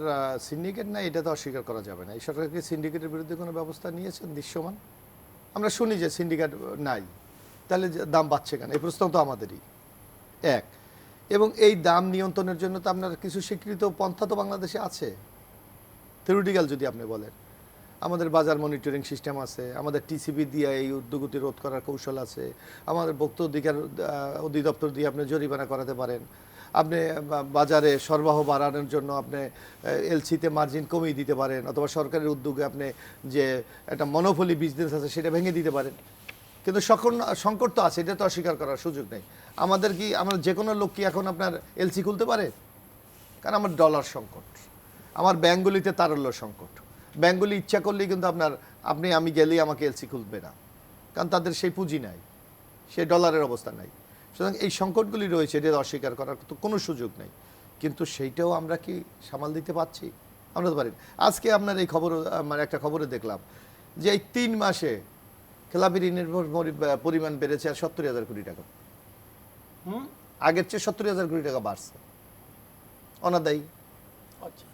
Speaker 4: সিন্ডিকেট না, এটা তো অস্বীকার করা যাবে না। এই সরকার কি সিন্ডিকেটের বিরুদ্ধে কোনো ব্যবস্থা নিয়েছেন দৃশ্যমান? আমরা শুনি যে সিন্ডিকেট নাই, তাহলে দাম বাড়ছে কেন? এই প্রশ্ন তো আমাদেরই এক। এবং এই দাম নিয়ন্ত্রণের জন্য তো আপনার কিছু স্বীকৃত পন্থা তো বাংলাদেশে আছে। থিওরিটিক্যাল যদি আপনি বলেন, আমাদের বাজার মনিটরিং সিস্টেম আছে, আমাদের টিসিবি দিয়ে এই উদ্যোগতি রোধ করার কৌশল আছে, আমাদের ভোক্তা অধিকার অধিদপ্তর দিয়ে আপনি জরিমানা করাতে পারেন, আপনি বাজারে সরবরাহ বাড়ানোর জন্য আপনি এলসিতে মার্জিন কমিয়ে দিতে পারেন, অথবা সরকারের উদ্যোগে আপনি যে একটা মনোপলি বিজনেস আছে সেটা ভেঙে দিতে পারেন। কিন্তু সংকট তো আছে, এটা তো অস্বীকার করার সুযোগ নেই। আমাদের কি, আমার যে কোনো লোক কি এখন আপনার এলসি খুলতে পারে? কারণ আমার ডলার সংকট, আমার ব্যাঙ্কগুলিতে তারল্য সংকট। ব্যাঙ্কগুলি ইচ্ছা করলেই কিন্তু আমি গেলেই আমাকে এলসি খুলবে না, কারণ তাদের সেই পুঁজি নাই। সে ডলারের অবস্থা নাই। সুতরাং এই সংকটগুলি রয়েছে, এটা অস্বীকার করার তো কোনো সুযোগ নেই, কিন্তু সেইটাও আমরা কি সামাল দিতে পারছি? আমরা তো পারি না। আজকে আপনার এই খবর, মানে একটা খবরে দেখলাম যে এই 3 মাসে খেলাপি ঋণের পরিমাণ বেড়েছে আর 70,000 কোটি টাকা, আগের চেয়ে 70,000 কোটি টাকা বাড়ছে। অনাদায়ী
Speaker 3: আচ্ছা,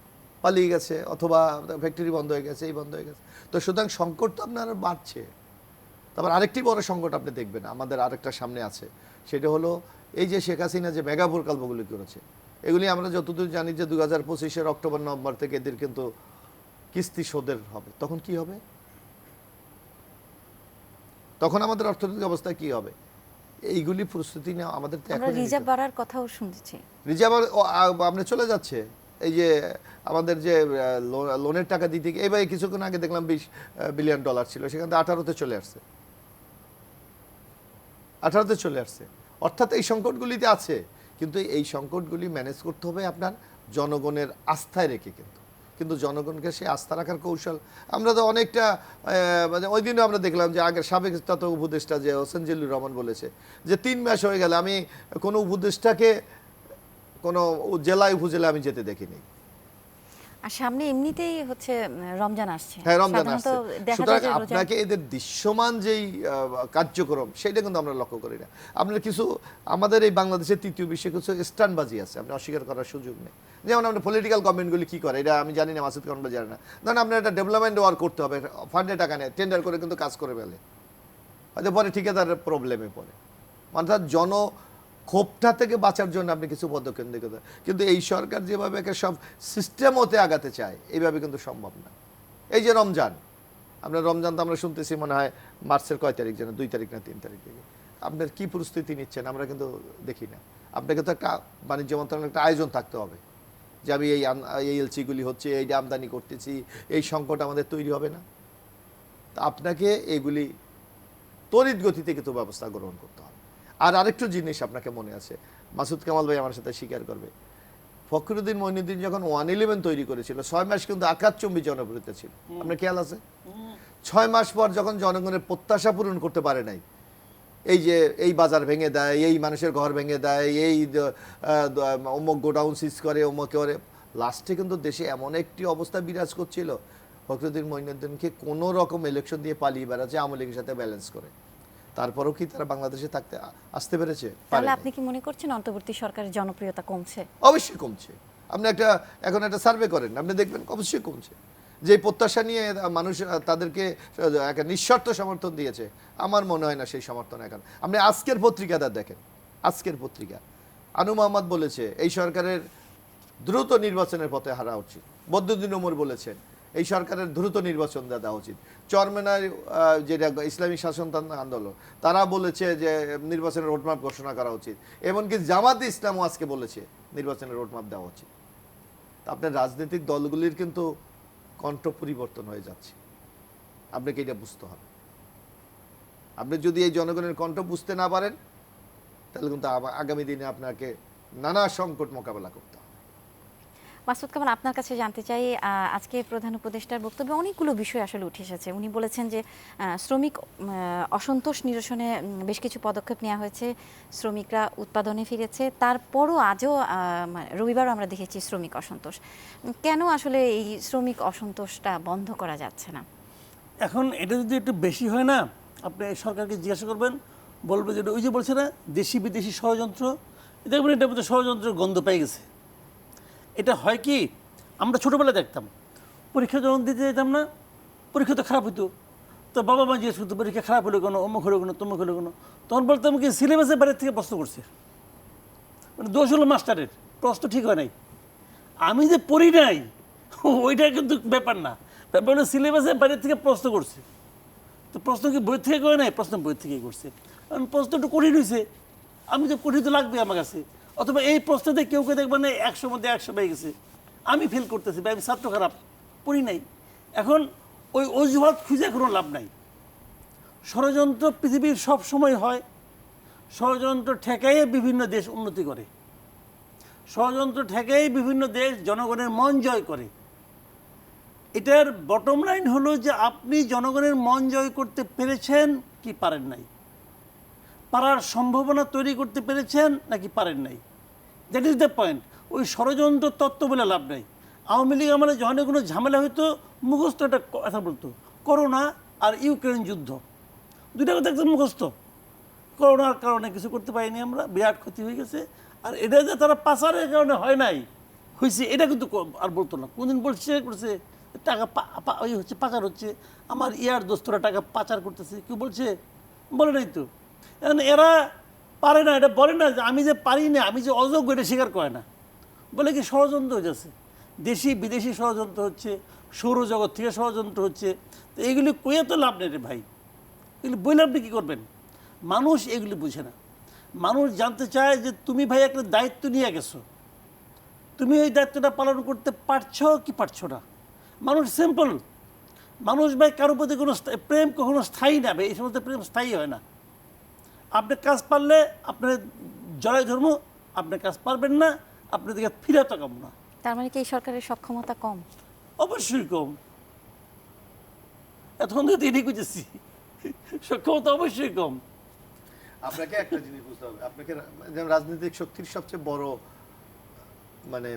Speaker 4: পালিয়ে গেছে, অথবা ফ্যাক্টরি বন্ধ হয়ে গেছে, এই বন্ধ হয়ে গেছে। তো সুতরাং সংকট তো আপনার বাড়ছে। তারপর আরেকটি বড় সংকট আপনি দেখবেন আমাদের আরেকটা সামনে আছে, সেটা হলো এই যে শেখ হাসিনা যে মেগা প্রকল্পগুলি করেছে, এগুলি আমরা যতদূর জানি যে 2025-এর অক্টোবর নভেম্বর থেকে এদের কিন্তু কিস্তি শোধের হবে। তখন কি হবে? তখন আমাদের অর্থনৈতিক অবস্থা কি হবে? এইগুলি প্রস্তুতি নেওয়া আমাদের তো
Speaker 1: আমরা
Speaker 4: এখন
Speaker 1: রিজার্ভ বাড়ার কথাও শুনছি।
Speaker 4: রিজার্ভ আপনি চলে যাচ্ছে। এই যে আমাদের যে লোনের টাকা দিতে গিয়ে এবার কিছুক্ষণ আগে দেখলাম $20 বিলিয়ন ছিল, সেখান থেকে 18-তে চলে আসছে, 18-তে চলে আসছে। অর্থাৎ এই সংকটগুলিতে আছে, কিন্তু এই সংকটগুলি ম্যানেজ করতে হবে আপনার জনগণের আস্থায় রেখে। কিন্তু জনগণকে সেই আস্থা রাখার কৌশল আমরা তো অনেকটা, মানে ওই দিনও আমরা দেখলাম যে আগের সাবেক তত উপদেষ্টা যে হোসেন জিল্লুর রহমান বলেছে যে 3 মাস হয়ে গেলে আমি কোনো উপদেষ্টাকে কোনো জেলায় উপজেলা আমি যেতে দেখিনি।
Speaker 1: আর সামনে এমনিতেই হচ্ছে রমজান আসছে।
Speaker 4: হ্যাঁ, রমজান
Speaker 1: সাধারণত
Speaker 4: আসছে।
Speaker 1: দেখা
Speaker 4: সুতরাং
Speaker 1: যায় যে রোজা-
Speaker 4: আপনাকে এদের দৃশ্যমান যেই কার্যক্রম, সেটা কিন্তু আমরা লক্ষ্য করি না। আপনার কিছু আমাদের এই বাংলাদেশের তৃতীয় বিশ্বে কিছু স্টানবাজি আছে, আপনি অস্বীকার করার সুযোগ নেই। যেমন আপনার পলিটিক্যাল গভর্নমেন্টগুলি কি করে, এটা আমি জানি না, মাসুদ খান বা জানি না। ধরেন আপনার একটা ডেভেলপমেন্ট ওয়ার্ক করতে হবে, ফান্ডে টাকা নেয়, টেন্ডার করে কিন্তু কাজ করে ফেলে, হয়তো পরে ঠিকাদারের প্রবলেমে পড়ে। অর্থাৎ ক্ষোভটা থেকে বাঁচার জন্য আপনি কিছু পদক্ষেপ দেখতে, কিন্তু এই সরকার যেভাবে সব সিস্টেম হতে আগাতে চায়, এইভাবে কিন্তু সম্ভব না। এই যে রমজান, আপনার রমজান তো আমরা শুনতেছি মনে হয় মার্চের কয় তারিখ যেন, 2 তারিখ না 3 তারিখ থেকে। আপনার কি প্রস্তুতি নিচ্ছেন আমরা কিন্তু দেখি না। আপনাকে তো একটা বাণিজ্য মন্ত্রণালয়ের একটা আয়োজন থাকতে হবে যে আমি এই এলসিগুলি হচ্ছে, এইটা আমদানি করতেছি, এই সংকট আমাদের তৈরি হবে না। তা আপনাকে এগুলি তড়িৎ গতিতে কিন্তু ব্যবস্থা গ্রহণ করতে হবে। আর আরেকটু জিনিস আপনাকে মনে আছে, মাসুদ কামাল ভাই আমার সাথে স্বীকার করবে, ফখরুদ্দিন মঈনুদ্দিন যখন 111 তৈরি করেছিল 6 মাস কিন্তু আকাশচুম্বী জনপ্রিয়তা ছিল, আপনার খেয়াল আছে? 6 মাস পর যখন জনগণের প্রত্যাশা পূরণ করতে পারে নাই, এই যে এই বাজার ভেঙে দেয়, এই মানুষের ঘর ভেঙে দেয়, এই অমুক গোডাউন সিজ করে, অমুক করে, লাস্টে কিন্তু দেশে এমন একটি অবস্থা বিরাজ করছিল, ফখরুদ্দিন মঈনুদ্দিনকে কোনো রকম ইলেকশন দিয়ে পালিয়ে বেড়াচ্ছে আওয়ামী লীগের সাথে ব্যালেন্স করে। তারপরেও কি তারা বাংলাদেশে আসতে পেরেছে?
Speaker 1: তাহলে আপনি কি মনে করছেন অন্তর্বর্তী সরকারের জনপ্রিয়তা কমছে?
Speaker 4: অবশ্যই কমছে। আপনি এখন একটা সার্ভে করেন, আপনি দেখবেন অবশ্যই কমছে। যে প্রত্যাশা নিয়ে মানুষ তাদেরকে একটা নিঃশর্ত সমর্থন দিয়েছে, আমার মনে হয় না সেই সমর্থন এখন। আপনি আজকের পত্রিকাটা দেখেন, আজকের পত্রিকা আনু মোহাম্মদ বলেছে এই সরকারের দ্রুত নির্বাচনের পথে হারা উচিত, বদরুদ্দিন ওমর বলেছেন এই সরকারের দ্রুত নির্বাচন দেওয়া উচিত, চরমেনার যেটা ইসলামী শাসনতন্ত্র আন্দোলন তারা বলেছে যে নির্বাচনের রোডম্যাপ ঘোষণা করা উচিত, এমনকি জামাতে ইসলামও আজকে বলেছে নির্বাচনের রোডম্যাপ দেওয়া উচিত। আপনার রাজনৈতিক দলগুলির কিন্তু কণ্ঠ পরিবর্তন হয়ে যাচ্ছে, আপনাকে এটা বুঝতে হবে। আপনি যদি এই জনগণের কণ্ঠ বুঝতে না পারেন, তাহলে কিন্তু আগামী দিনে আপনাকে নানা সংকট মোকাবেলা করতে হবে।
Speaker 1: মাসুদ কামাল, আপনার কাছে জানতে চাই, আজকে প্রধান উপদেষ্টার বক্তব্যে অনেকগুলো বিষয় আসলে উঠে এসেছে। উনি বলেছেন যে শ্রমিক অসন্তোষ নিরসনে বেশ কিছু পদক্ষেপ নেওয়া হয়েছে, শ্রমিকরা উৎপাদনে ফিরেছে, তারপরও আজও রবিবারও আমরা দেখেছি শ্রমিক অসন্তোষ। কেন আসলে এই শ্রমিক অসন্তোষটা বন্ধ করা যাচ্ছে না?
Speaker 3: এখন এটা যদি একটু বেশি হয় না, আপনি সরকারকে জিজ্ঞাসা করবেন, বলবে যে ওই যে বলছে না দেশি বিদেশি ষড়যন্ত্র, দেখবেন এটা মধ্যে ষড়যন্ত্রের গন্ধ পেয়ে গেছে। এটা হয় কি, আমরা ছোটোবেলায় দেখতাম পরীক্ষা যখন দিতে যেতাম না, পরীক্ষা তো খারাপ হতো, তো বাবা মা জিজ্ঞেস করতো পরীক্ষা খারাপ হলো কেন, অমুক হলো কেন, তমুক হলো কেন, তখন বলতাম কি সিলেবাসের বাইরের থেকে প্রশ্ন করছে, মানে দোষ হলো মাস্টারের, প্রশ্ন ঠিক হয় নাই, আমি যে পড়ি নাই ওইটা কিন্তু ব্যাপার না, ব্যাপার হলো সিলেবাসের বাইরের থেকে প্রশ্ন করছে। তো প্রশ্ন কি বই থেকে করে নাই? প্রশ্ন বই থেকেই করছে, কারণ প্রশ্ন একটু কঠিন হয়েছে, আমি তো কঠিন তো লাগবে আমার কাছে, অথবা এই প্রশ্নতে কেউ দেখবেন 100 মধ্যে 100 পেয়ে গেছে, আমি ফেল করতেছি বা আমি ছাত্র খারাপ, পড়ি নাই। এখন ওই অজুহাত খুঁজে কোনো লাভ নাই। ষড়যন্ত্র পৃথিবীর সব সময় হয়, ষড়যন্ত্র ঠেকাইয়ে বিভিন্ন দেশ উন্নতি করে, ষড়যন্ত্র ঠেকাই বিভিন্ন দেশ জনগণের মন জয় করে। এটার বটম লাইন হলো যে আপনি জনগণের মন জয় করতে পেরেছেন কি পারেন নাই। পারার সম্ভাবনা তৈরি করতে পেরেছেন নাকি পারেন নাই, দ্যাট ইজ দ্য পয়েন্ট। ওই ষড়যন্ত্র তত্ত্ব বলে লাভ নাই। আওয়ামী লীগ আমলে যখন কোনো ঝামেলা হইতো মুখস্থ একটা কথা বলতো, করোনা আর ইউক্রেন যুদ্ধ, দুইটা কথা একদম মুখস্থ। করোনার কারণে কিছু করতে পারিনি আমরা, বিরাট ক্ষতি হয়ে গেছে। আর এটা যে তারা পাচারের কারণে হয় নাই, হয়েছে, এটা কিন্তু আর বলতো না। কোনদিন বলছে করছে টাকা ওই হচ্ছে পাচার হচ্ছে, আমার ইয়ার দোস্তরা টাকা পাচার করতেছে, কেউ বলছে? বলে নাই তো। এখন এরা পারে না, এটা বলে না যে আমি যে পারি না, আমি যে অযোগ্য, এটা স্বীকার করে না। বলে কি ষড়যন্ত্র হয়ে যাচ্ছে, দেশি বিদেশি ষড়যন্ত্র হচ্ছে, সৌরজগৎ থেকে ষড়যন্ত্র হচ্ছে। তো এগুলি কইয়া তো লাভ নেই রে ভাই, এগুলি বইলে আপনি কী করবেন? মানুষ এগুলি বুঝে না। মানুষ জানতে চায় যে তুমি ভাই একটা দায়িত্ব নিয়ে গেছো, তুমি এই দায়িত্বটা পালন করতে পারছো কি পারছো না। মানুষ সিম্পল। মানুষ ভাই কারোর প্রতি কোনো প্রেম কখনো স্থায়ী না ভাই, এই সমস্ত প্রেম স্থায়ী হয় না। আপনি কাজ পারলে আপনার জয় ধর্ম, আপনি কাজ পারবেন না, আপনার দিকে ফিরে তাকাবো না।
Speaker 1: তার মানে কি এই সরকারের সক্ষমতা কম?
Speaker 3: অবশ্যই কম। এতক্ষণ তো এটাই খুঁজেছি, সক্ষমতা অবশ্যই কম।
Speaker 4: আপনাকে একটা জিনিস বুঝতে হবে, আপনাকে যেমন রাজনৈতিক শক্তির সবচেয়ে বড় মানে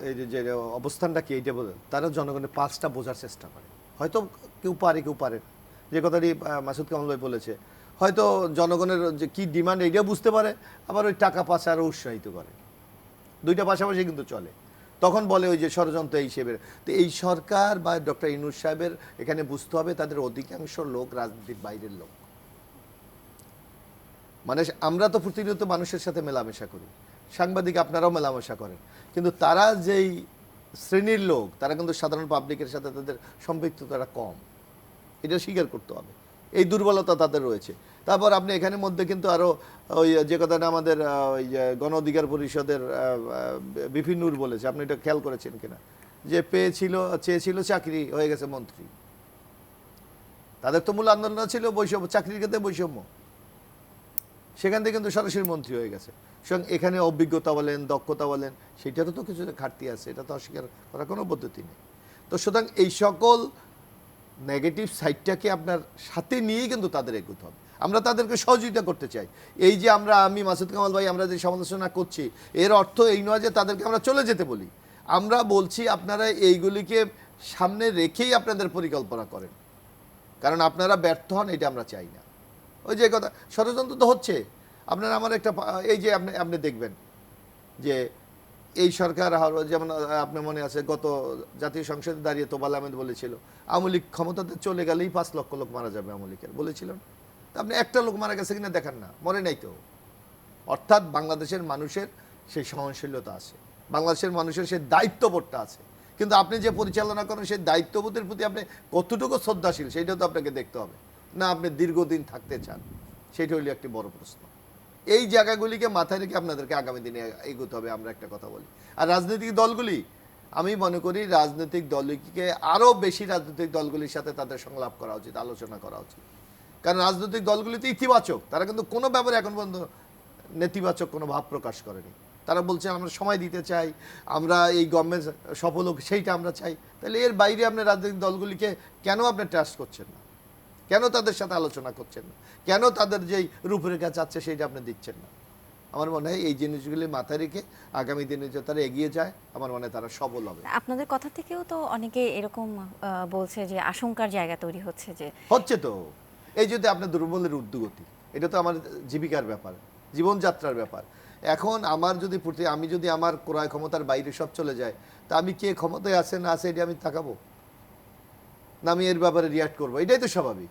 Speaker 4: এই যে অবস্থানটা কি এইটা বলেন, তারা জনগণের পাঁচটা বোঝার চেষ্টা করে। হয়তো কেউ পারে কেউ পারে না, যে কথাটি মাসুদ কামাল ভাই বলেছে, হয়তো জনগণের যে কি ডিমান্ড এইটাও বুঝতে পারে, আবার ওই টাকা পাচারও উৎসাহিত করে, দুইটা পাশাপাশি কিন্তু চলে। তখন বলে ওই যে ষড়যন্ত্র এই হিসেবে। তো এই সরকার বা ডক্টর ইউনূস সাহেবের এখানে বুঝতে হবে তাদের অধিকাংশ লোক রাজনীতির বাইরের লোক। মানে আমরা তো প্রতিনিয়ত মানুষের সাথে মেলামেশা করি, সাংবাদিক আপনারাও মেলামেশা করেন, কিন্তু তারা যেই শ্রেণীর লোক, তারা কিন্তু সাধারণ পাবলিকের সাথে তাদের সম্পৃক্ততা কম, এটা স্বীকার করতে হবে। এই দুর্বলতা তাদের রয়েছে। তারপর আপনি এখানের মধ্যে কিন্তু আরও ওই যে কথাটা আমাদের ওই গণ অধিকার পরিষদের বিপিন নূর বলেছে, আপনি এটা খেয়াল করেছেন কিনা, যে চেয়েছিল চাকরি, হয়ে গেছে মন্ত্রী। তাদের তো মূল আন্দোলন ছিল বৈষম্য, চাকরির ক্ষেত্রে বৈষম্য, সেখান থেকে কিন্তু সরাসরি মন্ত্রী হয়ে গেছে। সুতরাং এখানে অভিজ্ঞতা বলেন, দক্ষতা বলেন, সেটারও তো কিছু ঘাটতি আছে, এটা তো অস্বীকার করার কোনো পদ্ধতি নেই। তো সুতরাং এই সকল নেগেটিভ সাইডটাকে আপনার সাথে নিয়েই কিন্তু তাদের এগোতে হবে। আমরা তাদেরকে সহযোগিতা করতে চাই। এই যে আমি মাসুদ কামাল ভাই আমরা যে সমালোচনা করছি, এর অর্থ এই নয় যে তাদেরকে আমরা চলে যেতে বলি। আমরা বলছি আপনারা এইগুলিকে সামনে রেখেই আপনাদের পরিকল্পনা করেন, কারণ আপনারা ব্যর্থ হন, এটা আমরা চাই না। ওই যে কথা, ষড়যন্ত্র তো হচ্ছে। আপনার আমার একটা এই যে আপনি দেখবেন যে এই সরকার, যেমন আপনার মনে আছে গত জাতীয় সংসদে দাঁড়িয়ে তোবাল আহমেদ বলেছিল আওয়ামী লীগ ক্ষমতাতে চলে গেলেই 5 লক্ষ লোক মারা যাবে আওয়ামী লীগের, বলেছিলেন। আপনি একটা লোক মারা গেছে কিনা দেখান না, মরে নাই তো। অর্থাৎ বাংলাদেশের মানুষের সেই সহনশীলতা আছে, বাংলাদেশের মানুষের সেই দায়িত্ববোধটা আছে, কিন্তু আপনি যে পরিচালনা করেন সেই দায়িত্ববোধের প্রতি আপনি কতটুকু শ্রদ্ধাশীল সেটাও তো আপনাকে দেখতে হবে। না আপনি দীর্ঘদিন থাকতে চান, সেটা হইলে একটি বড় প্রশ্ন। এই জায়গাগুলিকে মাথায় রেখে আপনাদেরকে আগামী দিনে এগোতে হবে। আমরা একটা কথা বলি, আর রাজনৈতিক দলগুলি, আমি মনে করি রাজনৈতিক দলকে আরও বেশি রাজনৈতিক দলগুলির সাথে তাদের সংলাপ করা উচিত, আলোচনা করা উচিত। কারণ রাজনৈতিক দলগুলিতে ইতিবাচক, তারা কিন্তু কোনো ব্যাপারে এখন পর্যন্ত নেতিবাচক কোনো ভাব প্রকাশ করেনি। তারা বলছে আমরা সময় দিতে চাই, আমরা এই গভর্নমেন্ট সফল হোক সেইটা আমরা চাই। তাহলে এর বাইরে আপনি রাজনৈতিক দলগুলিকে কেন আপনি ট্রাস্ট করছেন না, কেন তাদের সাথে আলোচনা করছেন না, কেন তাদের যেই রূপরেখা চাচ্ছে সেইটা আপনি দিচ্ছেন না? আমার মনে হয় এই জিনিসগুলি মাথায় রেখে আগামী দিনে যে তারা এগিয়ে যায়, আমার মনে হয় তারা সফল হবে।
Speaker 1: আপনাদের কথা থেকেও তো অনেকে এরকম বলছে যে আশঙ্কার জায়গা তৈরি হচ্ছে, যে
Speaker 4: হচ্ছে তো এই যদি আপনার দুর্বলের উদ্যোগতি, এটা তো আমার জীবিকার ব্যাপার, জীবনযাত্রার ব্যাপার। এখন আমার যদি আমি যদি আমার ক্রয় ক্ষমতার বাইরে সব চলে যায়, তা আমি কে ক্ষমতায় আছে না আছে এটা আমি তাকাবো না, আমি এর ব্যাপারে রিয়াক্ট করবো? এটাই তো স্বাভাবিক।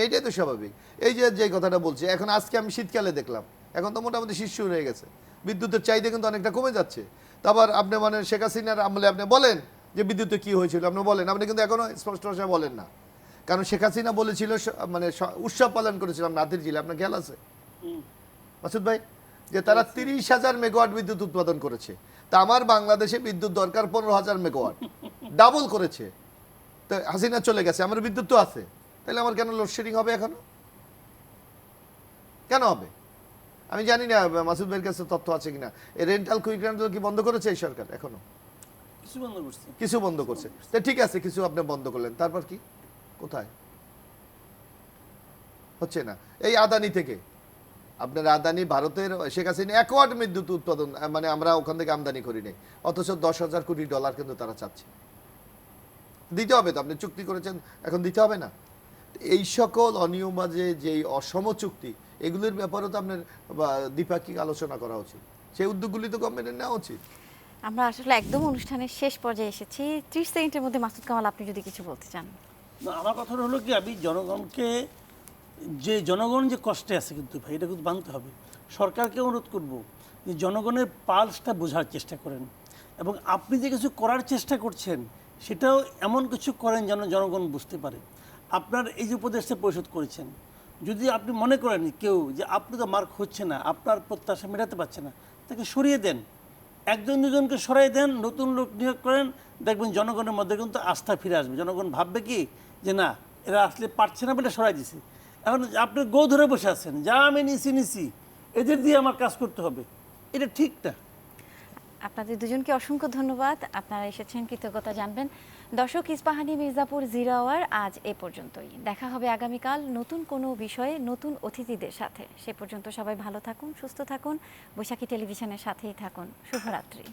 Speaker 4: এইটাই তো স্বাভাবিক। এই যে কথাটা বলছি, এখন আজকে আমি শীতকালে দেখলাম এখন তো মোটামুটি শীর্ষ হয়ে গেছে, বিদ্যুতের চাহিদা কিন্তু অনেকটা কমে যাচ্ছে। তারপর আপনি মানে শেখ হাসিনার আমলে আপনি বলেন যে বিদ্যুতে কি হয়েছিল, আপনি বলেন, আপনি কিন্তু এখনো স্পষ্ট ভাষায় বলেন না। কারণ শেখ হাসিনা বলেছিল, মানে উৎসব পালন করেছিলাম নাতির জিলে, আপনার খেয়াল আছে মাসুদ ভাই, যে তারা 30,000 মেগাওয়াট বিদ্যুৎ উৎপাদন করেছে। তা আমার বাংলাদেশে বিদ্যুৎ দরকার 15,000 মেগাওয়াট, ডাবল করেছে। তো হাসিনা চলে গেছে, আমার বিদ্যুৎ তো আছে, তাহলে আমার কেন লোডশেডিং হবে? এখনো কেন হবে? আমি জানি না মাসুদ ভাইয়ের কাছে তথ্য আছে কিনা। এই রেন্টাল কুইক রেন্টাল কি বন্ধ করেছে এই সরকার? এখনো কিছু বন্ধ করছে। তো ঠিক আছে, কিছু আপনি বন্ধ করলেন, তারপর কি কোথায়? হচ্ছে না। এই আদানি থেকে আপনার আদানি ভারতের শেখ হাসিনা একোয়াট বিদ্যুৎ উৎপাদন মানে আমরা ওখান থেকে আমদানি করি নাই, অথচ 10,000 কোটি ডলার কিন্তু তারা চাচ্ছে। দিতে হবে তো, আপনি চুক্তি করেছেন, এখন দিতে হবে না? এই সকল অনিয়ম যে অসম চুক্তি, এগুলোর ব্যাপারেও তো আপনার দ্বিপাক্ষিক আলোচনা করা উচিত, সেই উদ্যোগগুলি তো গভর্নমেন্টের নেওয়া উচিত।
Speaker 1: আমরা আসলে একদম অনুষ্ঠানের শেষ পর্যায়ে এসেছি। 30 সেকেন্ডের মধ্যে মাসুদ কামাল আপনি যদি কিছু বলতে চান।
Speaker 3: না, আমার কথাটা হলো কি, আমি জনগণকে জনগণ যে কষ্টে আছে কিন্তু ভাই, এটা কিন্তু মানতে হবে। সরকারকে অনুরোধ করব যে জনগণের পালসটা বোঝার চেষ্টা করেন, এবং আপনি যে কিছু করার চেষ্টা করছেন সেটাও এমন কিছু করেন যেন জনগণ বুঝতে পারে। আপনার এই যে উপদেশটা পরিশোধ করেছেন, যদি আপনি মনে করেন কেউ যে আপনি তো মার্ক হচ্ছে না, আপনার প্রত্যাশা মেটাতে পারছে না, তাকে সরিয়ে দেন, একজন দুজনকে সরাই দেন, নতুন লোক নিয়োগ করেন, দেখবেন জনগণের মধ্যে কিন্তু আস্থা ফিরে আসবে। জনগণ ভাববে কি যে না, এরা আসলে পারছে না বলে সরাই দিছে। এখন আপনি গো ধরে বসে আছেন, যা আমি নিছি এদের দিয়ে আমার কাজ করতে হবে, এটা ঠিক না।
Speaker 1: আপনাদের দুজনকে অসংখ্য ধন্যবাদ, আপনারা এসেছেন, কৃতজ্ঞতা জানবেন। দর্শক, ইস্পাহানি মির্জাপুর 0 আওয়ার আজ এ পর্যন্তই। দেখা হবে আগামীকাল নতুন কোনো বিষয়ে নতুন অতিথিদের সাথে। সে পর্যন্ত সবাই ভালো থাকুন, সুস্থ থাকুন, বৈশাখী টেলিভিশনের সাথেই থাকুন। শুভরাত্রি।